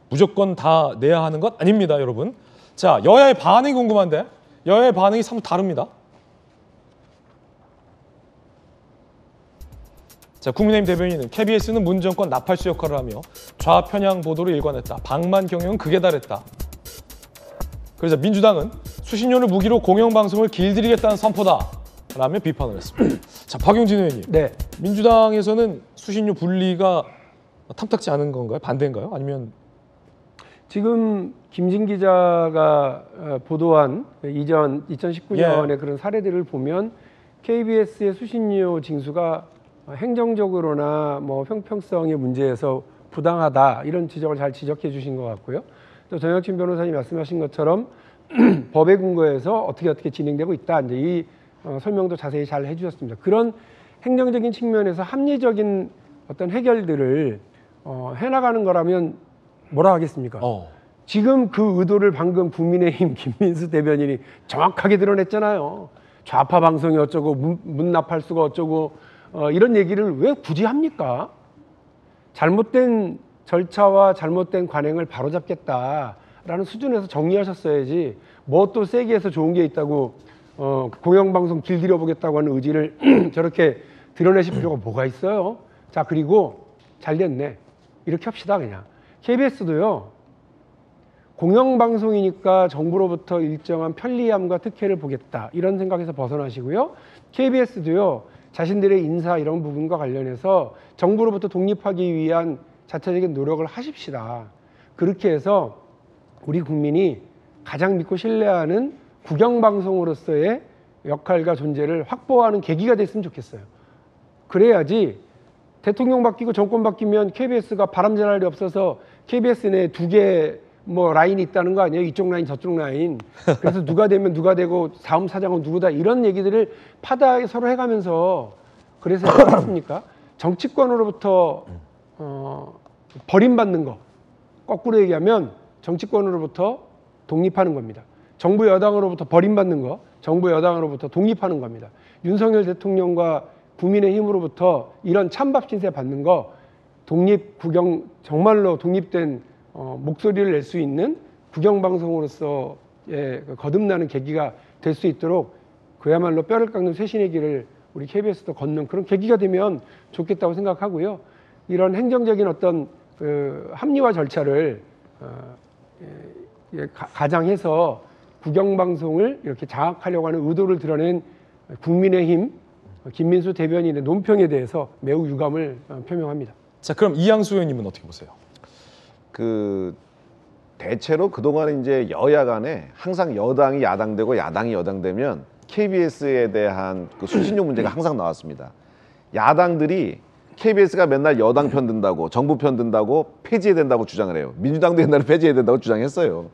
무조건 다 내야 하는 것 아닙니다, 여러분. 자, 여야의 반응이 궁금한데 여야의 반응이 사뭇 다릅니다. 자, 국민의힘 대변인은 KBS는 문 정권 나팔수 역할을 하며 좌편향 보도를 일관했다. 방만 경영은 극에 달했다. 그러자 민주당은 수신료를 무기로 공영방송을 길들이겠다는 선포다 라며 비판을 했습니다. 자, 박용진 의원님. 네. 민주당에서는 수신료 분리가 탐탁지 않은 건가요? 반대인가요? 아니면 지금 김진 기자가 보도한 이전 2019년의 그런 사례들을 보면 KBS의 수신료 징수가 행정적으로나 뭐 형평성의 문제에서 부당하다 이런 지적을 잘 지적해 주신 것 같고요. 또 정혁진 변호사님 말씀하신 것처럼 법에 근거해서 어떻게 진행되고 있다. 이제 이 설명도 자세히 잘 해주셨습니다. 그런 행정적인 측면에서 합리적인 어떤 해결들을 해나가는 거라면 뭐라 하겠습니까? 지금 그 의도를 방금 국민의힘 김민수 대변인이 정확하게 드러냈잖아요. 좌파 방송이 어쩌고 문납할수가 어쩌고 이런 얘기를 왜 굳이 합니까? 잘못된 절차와 잘못된 관행을 바로잡겠다라는 수준에서 정리하셨어야지 뭐 또 세게 해서 좋은 게 있다고 공영방송 길들여 보겠다고 하는 의지를 저렇게 드러내실 필요가 뭐가 있어요? 자, 그리고 잘 됐네. 이렇게 합시다 그냥. KBS도요. 공영방송이니까 정부로부터 일정한 편리함과 특혜를 보겠다. 이런 생각에서 벗어나시고요. KBS도요. 자신들의 인사 이런 부분과 관련해서 정부로부터 독립하기 위한 자체적인 노력을 하십시다. 그렇게 해서 우리 국민이 가장 믿고 신뢰하는 국영방송으로서의 역할과 존재를 확보하는 계기가 됐으면 좋겠어요. 그래야지 대통령 바뀌고 정권 바뀌면 KBS가 바람전할 일이 없어서 KBS 내에 2개 뭐 라인이 있다는 거 아니에요? 이쪽 라인 저쪽 라인. 그래서 누가 되면 누가 되고 다음 사장은 누구다 이런 얘기들을 파다하게 서로 해가면서 그래서 어떻습니까? 정치권으로부터 버림받는 거 거꾸로 얘기하면 정치권으로부터 독립하는 겁니다. 정부 여당으로부터 버림받는 거 정부 여당으로부터 독립하는 겁니다. 윤석열 대통령과 국민의힘으로부터 이런 찬밥 신세 받는 거 독립 국영 정말로 독립된 목소리를 낼 수 있는 국영방송으로서의 거듭나는 계기가 될 수 있도록 그야말로 뼈를 깎는 쇄신의 길을 우리 KBS도 걷는 그런 계기가 되면 좋겠다고 생각하고요. 이런 행정적인 어떤 합리화 절차를 가장해서 국영방송을 이렇게 장악하려고 하는 의도를 드러낸 국민의힘 김민수 대변인의 논평에 대해서 매우 유감을 표명합니다. 자, 그럼 이양수 의원님은 어떻게 보세요? 대체로 그동안 이제 여야 간에 항상 여당이 야당되고 야당이 여당되면 KBS에 대한 그 수신료 문제가 항상 나왔습니다. 야당들이 KBS가 맨날 여당 편 든다고 정부 편 든다고 폐지해야 된다고 주장을 해요. 민주당도 옛날에 폐지해야 된다고 주장했어요.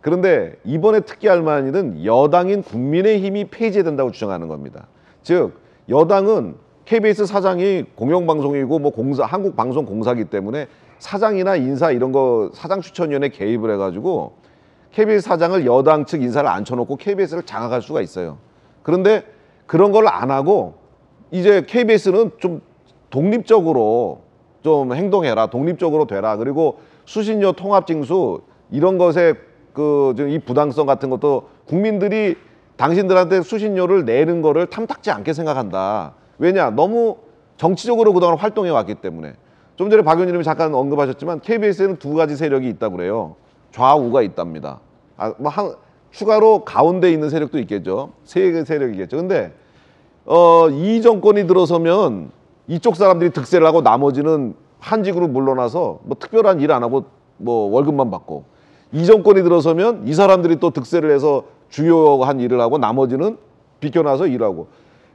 그런데 이번에 특기할 만한 일은 여당인 국민의힘이 폐지해야 된다고 주장하는 겁니다. 즉 여당은 KBS 사장이 공영방송이고 뭐 한국방송공사기 때문에 사장이나 인사 이런 거 사장 추천위원회 개입을 해가지고 KBS 사장을 여당 측 인사를 앉혀놓고 KBS를 장악할 수가 있어요. 그런데 그런 걸 안 하고 이제 KBS는 좀 독립적으로 좀 행동해라, 독립적으로 되라. 그리고 수신료 통합징수 이런 것에 이 부당성 같은 것도 국민들이 당신들한테 수신료를 내는 거를 탐탁지 않게 생각한다. 왜냐? 너무 정치적으로 그동안 활동해 왔기 때문에. 좀 전에 박 의원님이 잠깐 언급하셨지만 KBS에는 2가지 세력이 있다고 그래요. 좌우가 있답니다. 추가로 가운데 있는 세력도 있겠죠. 3개 세력이겠죠. 근데 이 정권이 들어서면 이쪽 사람들이 득세를 하고 나머지는 한직으로 물러나서 뭐 특별한 일 안 하고 뭐 월급만 받고, 이 정권이 들어서면 이 사람들이 또 득세를 해서 주요한 일을 하고 나머지는 비껴나서 일하고.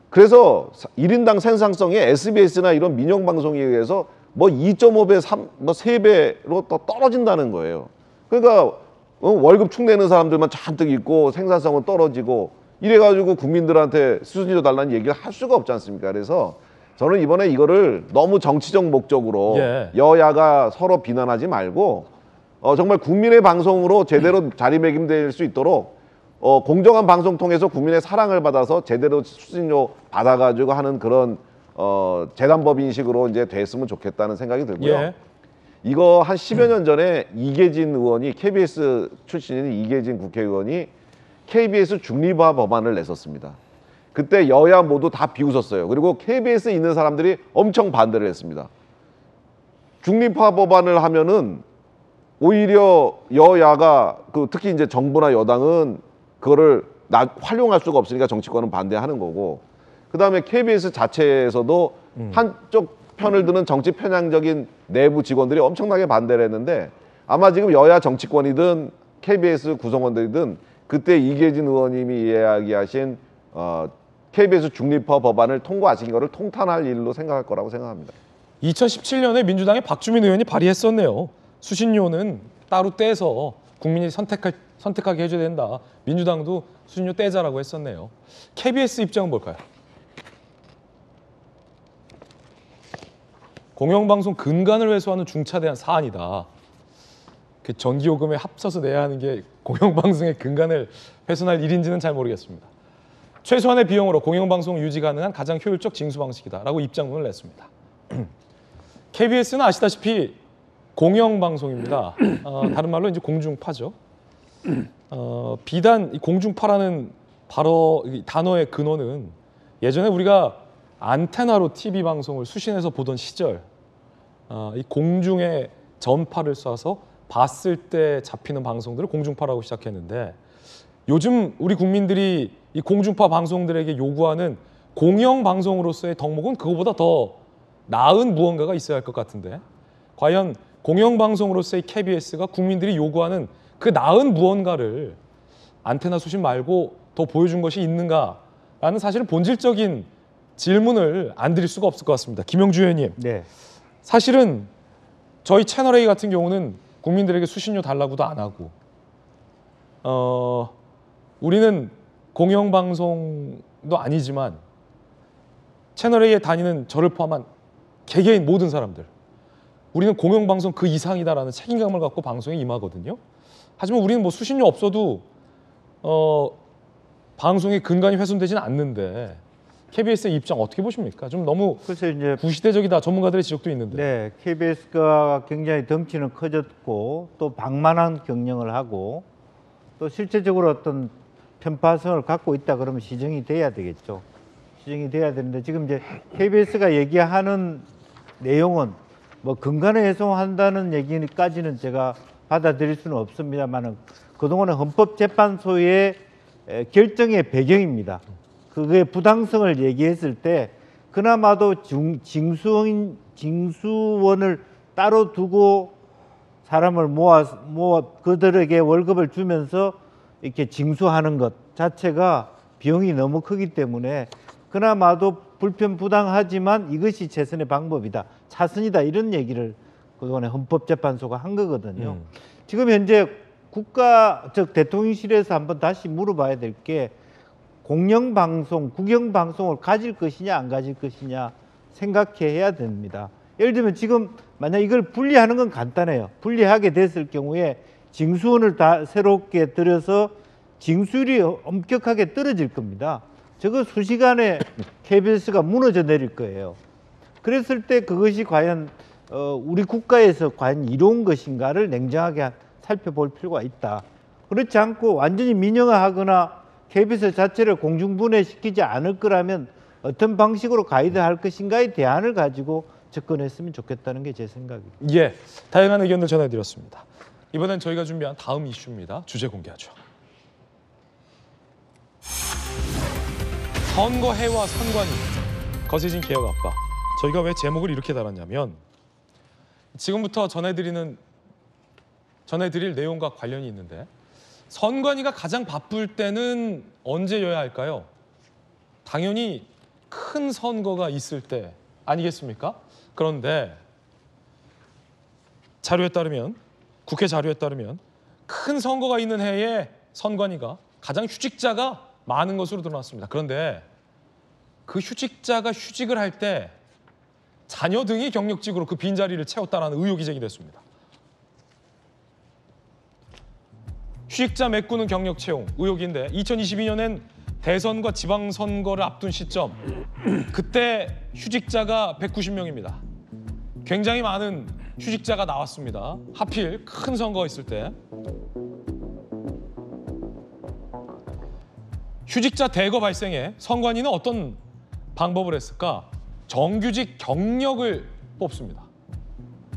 그래서 1인당 생산성이 SBS나 이런 민영방송에 의해서 뭐 2.5배, 3배로 또 떨어진다는 거예요. 그러니까 월급 축 내는 사람들만 잔뜩 있고 생산성은 떨어지고 이래가지고 국민들한테 수수료 달라는 얘기를 할 수가 없지 않습니까? 그래서 저는 이번에 이거를 너무 정치적 목적으로 여야가 서로 비난하지 말고 정말 국민의 방송으로 제대로 자리매김될 수 있도록 공정한 방송 통해서 국민의 사랑을 받아서 제대로 수신료 받아가지고 하는 그런 재단법인식으로 이제 됐으면 좋겠다는 생각이 들고요. 이거 한 10여 년 전에 이계진 의원이, KBS 출신인 이계진 국회의원이 KBS 중립화 법안을 냈었습니다. 그때 여야 모두 다 비웃었어요. 그리고 KBS에 있는 사람들이 엄청 반대를 했습니다. 중립화 법안을 하면은 오히려 여야가 특히 이제 정부나 여당은 그거를 활용할 수가 없으니까 정치권은 반대하는 거고, 그 다음에 KBS 자체에서도 한쪽 편을 드는 정치 편향적인 내부 직원들이 엄청나게 반대를 했는데, 아마 지금 여야 정치권이든 KBS 구성원들이든 그때 이계진 의원님이 이야기하신 KBS 중립화 법안을 통과하신 거를 통탄할 일로 생각할 거라고 생각합니다. 2017년에 민주당의 박주민 의원이 발의했었네요. 수신료는 따로 떼서 국민이 선택하게 해줘야 된다. 민주당도 수신료 떼자라고 했었네요. KBS 입장은 뭘까요? 공영방송 근간을 회수하는 중차대한 사안이다. 그 전기요금에 합쳐서 내야 하는 게 공영방송의 근간을 훼손할 일인지는 잘 모르겠습니다. 최소한의 비용으로 공영방송 유지 가능한 가장 효율적 징수 방식이다라고 입장문을 냈습니다. KBS는 아시다시피 공영방송입니다. 다른 말로 이제 공중파죠. 비단 이 공중파라는 바로 이 단어의 근원은 예전에 우리가 안테나로 TV 방송을 수신해서 보던 시절, 이 공중에 전파를 쏴서 봤을 때 잡히는 방송들을 공중파라고 시작했는데, 요즘 우리 국민들이 이 공중파 방송들에게 요구하는 공영방송으로서의 덕목은 그거보다 더 나은 무언가가 있어야 할 것 같은데, 과연 공영방송으로서의 KBS가 국민들이 요구하는 그 나은 무언가를 안테나 수신 말고 더 보여준 것이 있는가라는 사실은 본질적인 질문을 안 드릴 수가 없을 것 같습니다. 김영주 의원님. 네. 사실은 저희 채널A 같은 경우는 국민들에게 수신료 달라고도 안 하고 우리는 공영방송도 아니지만 채널A에 다니는 저를 포함한 개개인 모든 사람들 우리는 공영방송 그 이상이다라는 책임감을 갖고 방송에 임하거든요. 하지만 우리는 뭐 수신료 없어도 방송의 근간이 훼손되지는 않는데 KBS의 입장 어떻게 보십니까? 좀 너무 이제 구시대적이다 전문가들의 지적도 있는데. 네, KBS가 굉장히 덩치는 커졌고 또 방만한 경영을 하고 또 실제적으로 어떤 편파성을 갖고 있다 그러면 시정이 돼야 되겠죠. 시정이 돼야 되는데 지금 이제 KBS가 얘기하는 내용은 뭐 근간을 훼손한다는 얘기까지는 제가 받아들일 수는 없습니다만은 그동안의 헌법재판소의 결정의 배경입니다. 그게 부당성을 얘기했을 때 그나마도 징수원을 따로 두고 사람을 모아 그들에게 월급을 주면서 이렇게 징수하는 것 자체가 비용이 너무 크기 때문에 그나마도 불편부당하지만 이것이 최선의 방법이다. 차선이다. 이런 얘기를 그동안에 헌법재판소가 한 거거든요. 지금 현재 대통령실에서 한번 다시 물어봐야 될 게 공영방송, 국영방송을 가질 것이냐 안 가질 것이냐 생각해야 됩니다. 예를 들면 지금 만약 이걸 분리하는 건 간단해요. 분리하게 됐을 경우에 징수원을 다 새롭게 들여서 징수율이 엄격하게 떨어질 겁니다. 저거 수시간에 KBS가 무너져 내릴 거예요. 그랬을 때 그것이 과연 우리 국가에서 과연 이로운 것인가를 냉정하게 살펴볼 필요가 있다. 그렇지 않고 완전히 민영화하거나 KBS 자체를 공중분해시키지 않을 거라면 어떤 방식으로 가이드할 것인가에 대안을 가지고 접근했으면 좋겠다는 게 제 생각입니다. 예, 다양한 의견을 전해드렸습니다. 이번엔 저희가 준비한 다음 이슈입니다. 주제 공개하죠. 선거해와 선관위, 거세진 개혁 압박. 저희가 왜 제목을 이렇게 달았냐면 지금부터 전해드릴 내용과 관련이 있는데 선관위가 가장 바쁠 때는 언제여야 할까요? 당연히 큰 선거가 있을 때 아니겠습니까? 그런데 자료에 따르면 국회 자료에 따르면 큰 선거가 있는 해에 선관위가 가장 휴직자가 많은 것으로 드러났습니다. 그런데 그 휴직자가 휴직을 할 때 자녀 등이 경력직으로 그 빈자리를 채웠다는 의혹이 제기됐습니다. 휴직자 메꾸는 경력 채용 의혹인데 2022년엔 대선과 지방선거를 앞둔 시점 그때 휴직자가 190명입니다. 굉장히 많은 휴직자가 나왔습니다. 하필 큰 선거가 있을 때. 휴직자 대거 발생에 선관위는 어떤 방법을 했을까? 정규직 경력을 뽑습니다.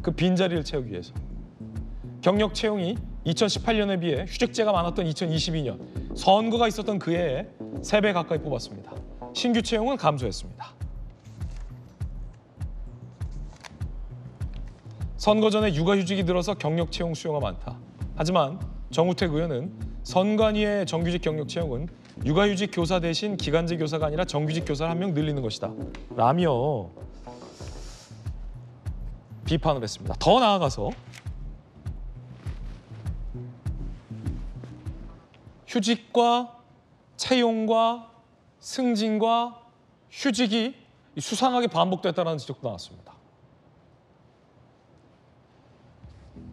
그 빈자리를 채우기 위해서. 경력 채용이 2018년에 비해 휴직자가 많았던 2022년 선거가 있었던 그 해에 3배 가까이 뽑았습니다. 신규 채용은 감소했습니다. 선거 전에 육아휴직이 늘어서 경력 채용 수요가 많다. 하지만 정우택 의원은 선관위의 정규직 경력 채용은 육아휴직 교사 대신 기간제 교사가 아니라 정규직 교사를 1명 늘리는 것이다 라며 비판을 했습니다. 더 나아가서 휴직과 채용과 승진과 휴직이 수상하게 반복됐다는 지적도 나왔습니다.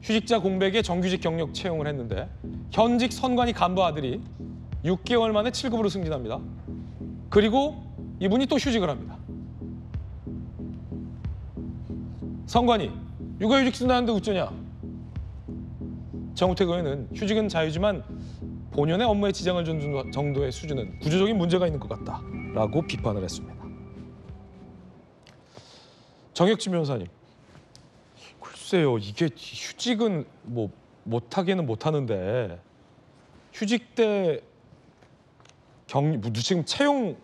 휴직자 공백에 정규직 경력 채용을 했는데 현직 선관위 간부 아들이 6개월 만에 7급으로 승진합니다. 그리고 이분이 또 휴직을 합니다. 선관위, 육아휴직 쓴다는데 어쩌냐? 정우택 의원은 휴직은 자유지만 본연의 업무에 지장을 주는 정도의 수준은 구조적인 문제가 있는 것 같다라고 비판을 했습니다. 정혁진 변호사님, 글쎄요, 이게 휴직은 뭐 못하게는 못하는데 휴직 때 지금 채용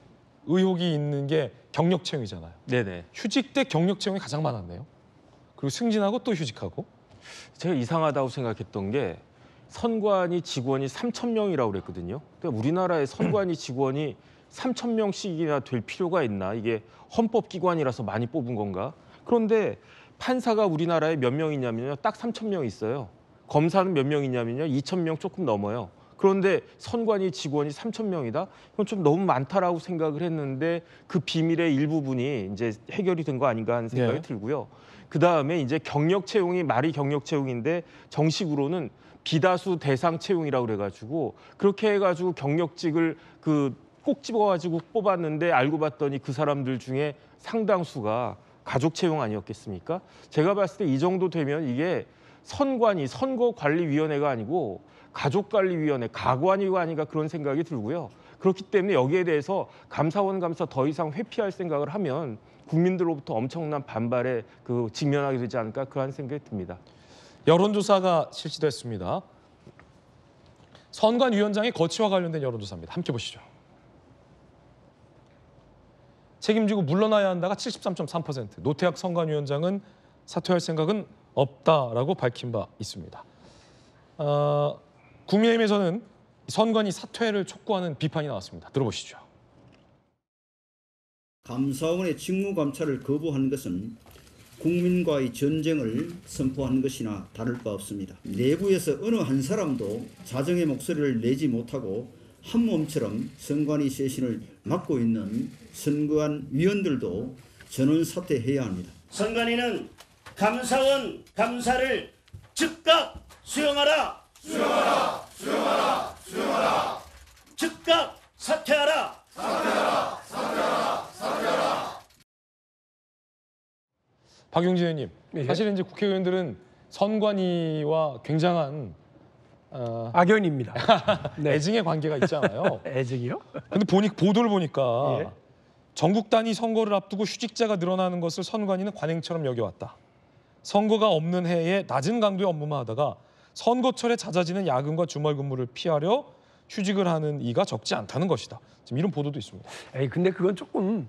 의혹이 있는 게 경력 채용이잖아요. 네네. 휴직 때 경력 채용이 가장 많았네요. 그리고 승진하고 또 휴직하고. 제가 이상하다고 생각했던 게 선관위 직원이 3,000명이라고 그랬거든요. 그러니까 우리나라의 선관위 직원이 3,000명씩이나 될 필요가 있나? 이게 헌법기관이라서 많이 뽑은 건가? 그런데 판사가 우리나라에 몇 명 있냐면요. 딱 3,000명 있어요. 검사는 몇 명 있냐면요. 2,000명 조금 넘어요. 그런데 선관위 직원이 3,000명이다? 이건 좀 너무 많다라고 생각을 했는데 그 비밀의 일부분이 이제 해결이 된 거 아닌가 하는 생각이 네. 들고요. 그다음에 이제 경력 채용이 말이 경력 채용인데 정식으로는 비다수 대상 채용이라고 그래가지고 그렇게 해가지고 경력직을 꼭 집어가지고 뽑았는데 알고 봤더니 그 사람들 중에 상당수가 가족 채용 아니었겠습니까? 제가 봤을 때 이 정도 되면 이게 선관위, 선거관리위원회가 아니고 가족관리위원회, 가관위가 아닌가 그런 생각이 들고요. 그렇기 때문에 여기에 대해서 감사원 감사 더 이상 회피할 생각을 하면 국민들로부터 엄청난 반발에 직면하게 되지 않을까 그런 생각이 듭니다. 여론조사가 실시됐습니다. 선관위원장의 거취와 관련된 여론조사입니다. 함께 보시죠. 책임지고 물러나야 한다가 73.3%, 노태학 선관위원장은 사퇴할 생각은 없다라고 밝힌 바 있습니다. 국민의힘에서는 선관위 사퇴를 촉구하는 비판이 나왔습니다. 들어보시죠. 감사원의 직무감찰을 거부한 것은 국민과의 전쟁을 선포한 것이나 다를 바 없습니다. 내부에서 어느 한 사람도 자정의 목소리를 내지 못하고 한 몸처럼 선관위 쇄신을 막고 있는 선거안 위원들도 전원 사퇴해야 합니다. 선관위는 감사원 감사를 즉각 수용하라! 수용하라! 수용하라! 수용하라! 즉각 사퇴하라! 사퇴하라! 사퇴하라! 사퇴하라! 박용진 의원님, 사실 이제 국회의원들은 선관위와 굉장한 악연입니다. 네. 애증의 관계가 있잖아요. 애증이요? 근데 보도를 보니까 전국 단위 선거를 앞두고 휴직자가 늘어나는 것을 선관위는 관행처럼 여겨왔다. 선거가 없는 해에 낮은 강도의 업무만 하다가 선거철에 잦아지는 야근과 주말 근무를 피하려 휴직을 하는 이가 적지 않다는 것이다. 지금 이런 보도도 있습니다. 근데 그건 조금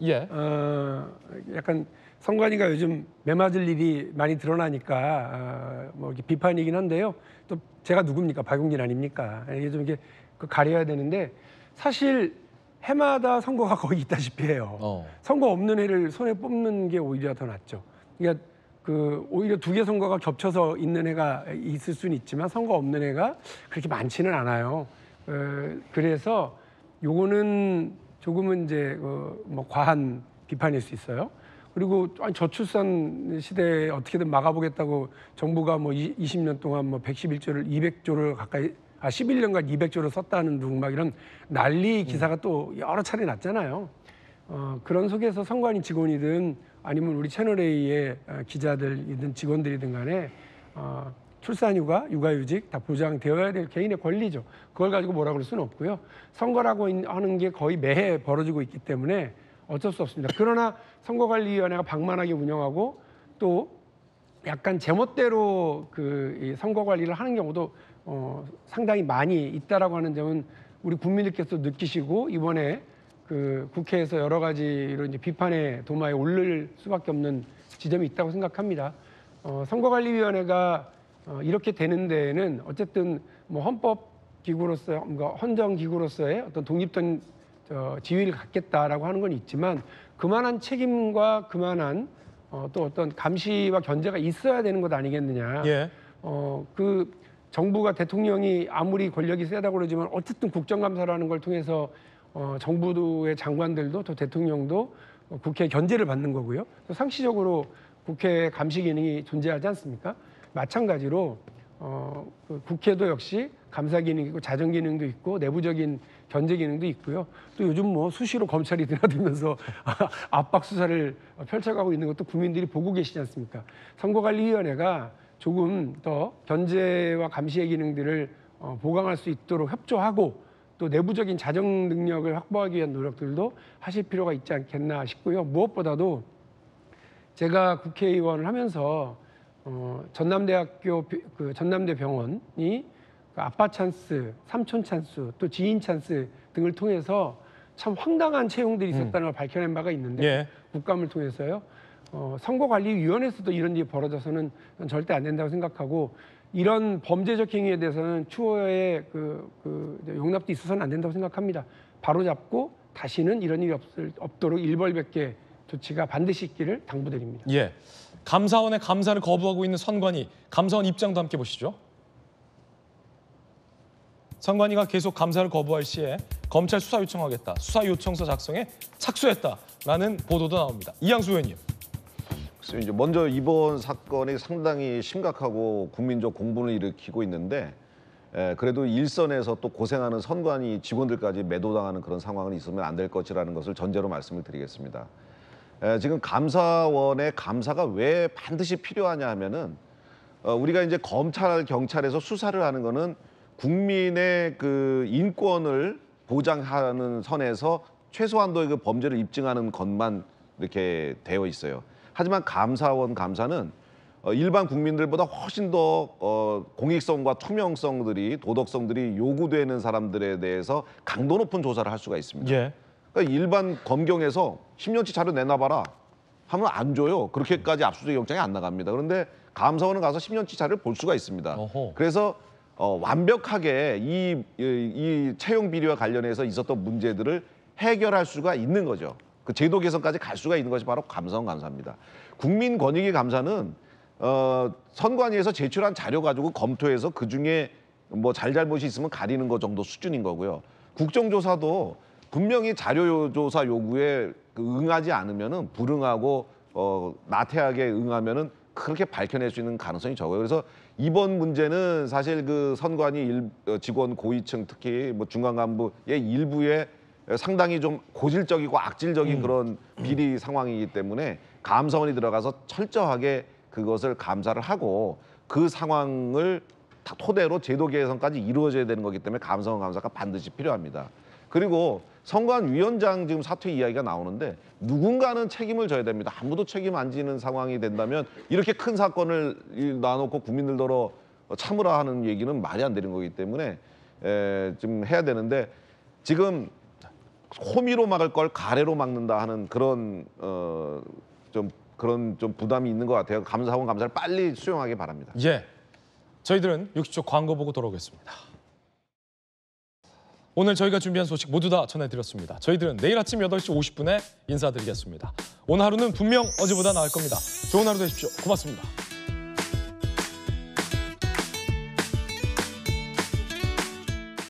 약간 선관위가 요즘 매맞을 일이 많이 드러나니까 뭐 이렇게 비판이긴 한데요. 또 제가 누굽니까? 박용진 아닙니까? 이게 좀 이렇게 가려야 되는데 사실 해마다 선거가 거의 있다시피 해요. 선거 없는 해를 손에 뽑는 게 오히려 더 낫죠. 그러니까 오히려 두 개 선거가 겹쳐서 있는 해가 있을 수는 있지만 선거 없는 해가 그렇게 많지는 않아요. 그래서 요거는 조금은 이제 뭐 과한 비판일 수 있어요. 그리고 저출산 시대에 어떻게든 막아보겠다고 정부가 뭐 20년 동안 뭐 111조를 200조를 가까이 11년간 200조를 썼다는 둥 막 이런 난리 기사가 또 여러 차례 났잖아요. 그런 속에서 선관위 직원이든 아니면 우리 채널A의 기자들이든 직원들이든 간에 출산휴가, 육아휴직 다 보장되어야 될 개인의 권리죠. 그걸 가지고 뭐라 그럴 수는 없고요. 선거라고 하는 게 거의 매해 벌어지고 있기 때문에 어쩔 수 없습니다. 그러나 선거관리위원회가 방만하게 운영하고 또 약간 제멋대로 이 선거 관리를 하는 경우도 상당히 많이 있다라고 하는 점은 우리 국민들께서 느끼시고 이번에 국회에서 여러 가지로 이제 비판의 도마에 오를 수밖에 없는 지점이 있다고 생각합니다. 선거관리위원회가 이렇게 되는 데에는 어쨌든 뭐 헌법기구로서, 헌정기구로서의 어떤 독립된 지위를 갖겠다라고 하는 건 있지만 그만한 책임과 그만한 또 어떤 감시와 견제가 있어야 되는 것 아니겠느냐. 정부가 대통령이 아무리 권력이 세다고 그러지만 어쨌든 국정감사라는 걸 통해서 정부의 장관들도 또 대통령도 국회 견제를 받는 거고요. 또 상시적으로 국회 감시 기능이 존재하지 않습니까? 마찬가지로 국회도 역시 감사 기능이 있고 자정 기능도 있고 내부적인 견제 기능도 있고요. 또 요즘 뭐 수시로 검찰이 드나들면서 압박 수사를 펼쳐가고 있는 것도 국민들이 보고 계시지 않습니까? 선거관리위원회가 조금 더 견제와 감시의 기능들을 보강할 수 있도록 협조하고 또 내부적인 자정 능력을 확보하기 위한 노력들도 하실 필요가 있지 않겠나 싶고요. 무엇보다도 제가 국회의원을 하면서 전남대학교 전남대 병원이 아빠 찬스, 삼촌 찬스, 또 지인 찬스 등을 통해서 참 황당한 채용들이 있었다는 걸 밝혀낸 바가 있는데 국감을 통해서요. 선거관리위원회에서도 이런 일이 벌어져서는 절대 안 된다고 생각하고 이런 범죄적 행위에 대해서는 추후에 용납도 있어서는 안 된다고 생각합니다. 바로잡고 다시는 이런 일이 없도록 일벌백계 조치가 반드시 있기를 당부드립니다. 예, 감사원의 감사를 거부하고 있는 선관위, 감사원 입장도 함께 보시죠. 선관위가 계속 감사를 거부할 시에 검찰 수사 요청하겠다, 수사 요청서 작성에 착수했다라는 보도도 나옵니다. 이양수 의원님. 이제 먼저 이번 사건이 상당히 심각하고 국민적 공분을 일으키고 있는데 그래도 일선에서 또 고생하는 선관위 직원들까지 매도당하는 그런 상황은 있으면 안 될 것이라는 것을 전제로 말씀을 드리겠습니다. 지금 감사원의 감사가 왜 반드시 필요하냐 하면은 우리가 이제 검찰, 경찰에서 수사를 하는 거는 국민의 그 인권을 보장하는 선에서 최소한도의 그 범죄를 입증하는 것만 이렇게 되어 있어요. 하지만 감사원 감사는 일반 국민들보다 훨씬 더 공익성과 투명성들이, 도덕성들이 요구되는 사람들에 대해서 강도 높은 조사를 할 수가 있습니다. 예. 그러니까 일반 검경에서 10년치 자료 내놔봐라 하면 안 줘요. 그렇게까지 압수수색 영장이 안 나갑니다. 그런데 감사원은 가서 10년치 자료를 볼 수가 있습니다. 그래서 완벽하게 이 채용 비리와 관련해서 있었던 문제들을 해결할 수가 있는 거죠. 그 제도 개선까지 갈 수가 있는 것이 바로 감사원 감사입니다. 국민권익위 감사는 선관위에서 제출한 자료 가지고 검토해서 그중에 뭐 잘잘못이 있으면 가리는 것 정도 수준인 거고요. 국정조사도 분명히 자료조사 요구에 응하지 않으면은 불응하고 나태하게 응하면은 그렇게 밝혀낼 수 있는 가능성이 적어요. 그래서 이번 문제는 사실 그 선관위 직원 고위층 특히 뭐 중간 간부의 일부에 상당히 좀 고질적이고 악질적인 그런 비리 상황이기 때문에 감사원이 들어가서 철저하게 그것을 감사를 하고 그 상황을 토대로 제도 개선까지 이루어져야 되는 거기 때문에 감사원 감사가 반드시 필요합니다. 그리고 선관위원장 지금 사퇴 이야기가 나오는데 누군가는 책임을 져야 됩니다. 아무도 책임 안 지는 상황이 된다면 이렇게 큰 사건을 놔놓고 국민들더러 참으라 하는 얘기는 말이 안 되는 거기 때문에 좀 해야 되는데 지금 호미로 막을 걸 가래로 막는다 하는 그런 좀 부담이 있는 것 같아요. 감사원 감사를 빨리 수용하기 바랍니다. 예, 저희들은 60초 광고 보고 돌아오겠습니다. 오늘 저희가 준비한 소식 모두 다 전해드렸습니다. 저희들은 내일 아침 8시 50분에 인사드리겠습니다. 오늘 하루는 분명 어제보다 나을 겁니다. 좋은 하루 되십시오. 고맙습니다.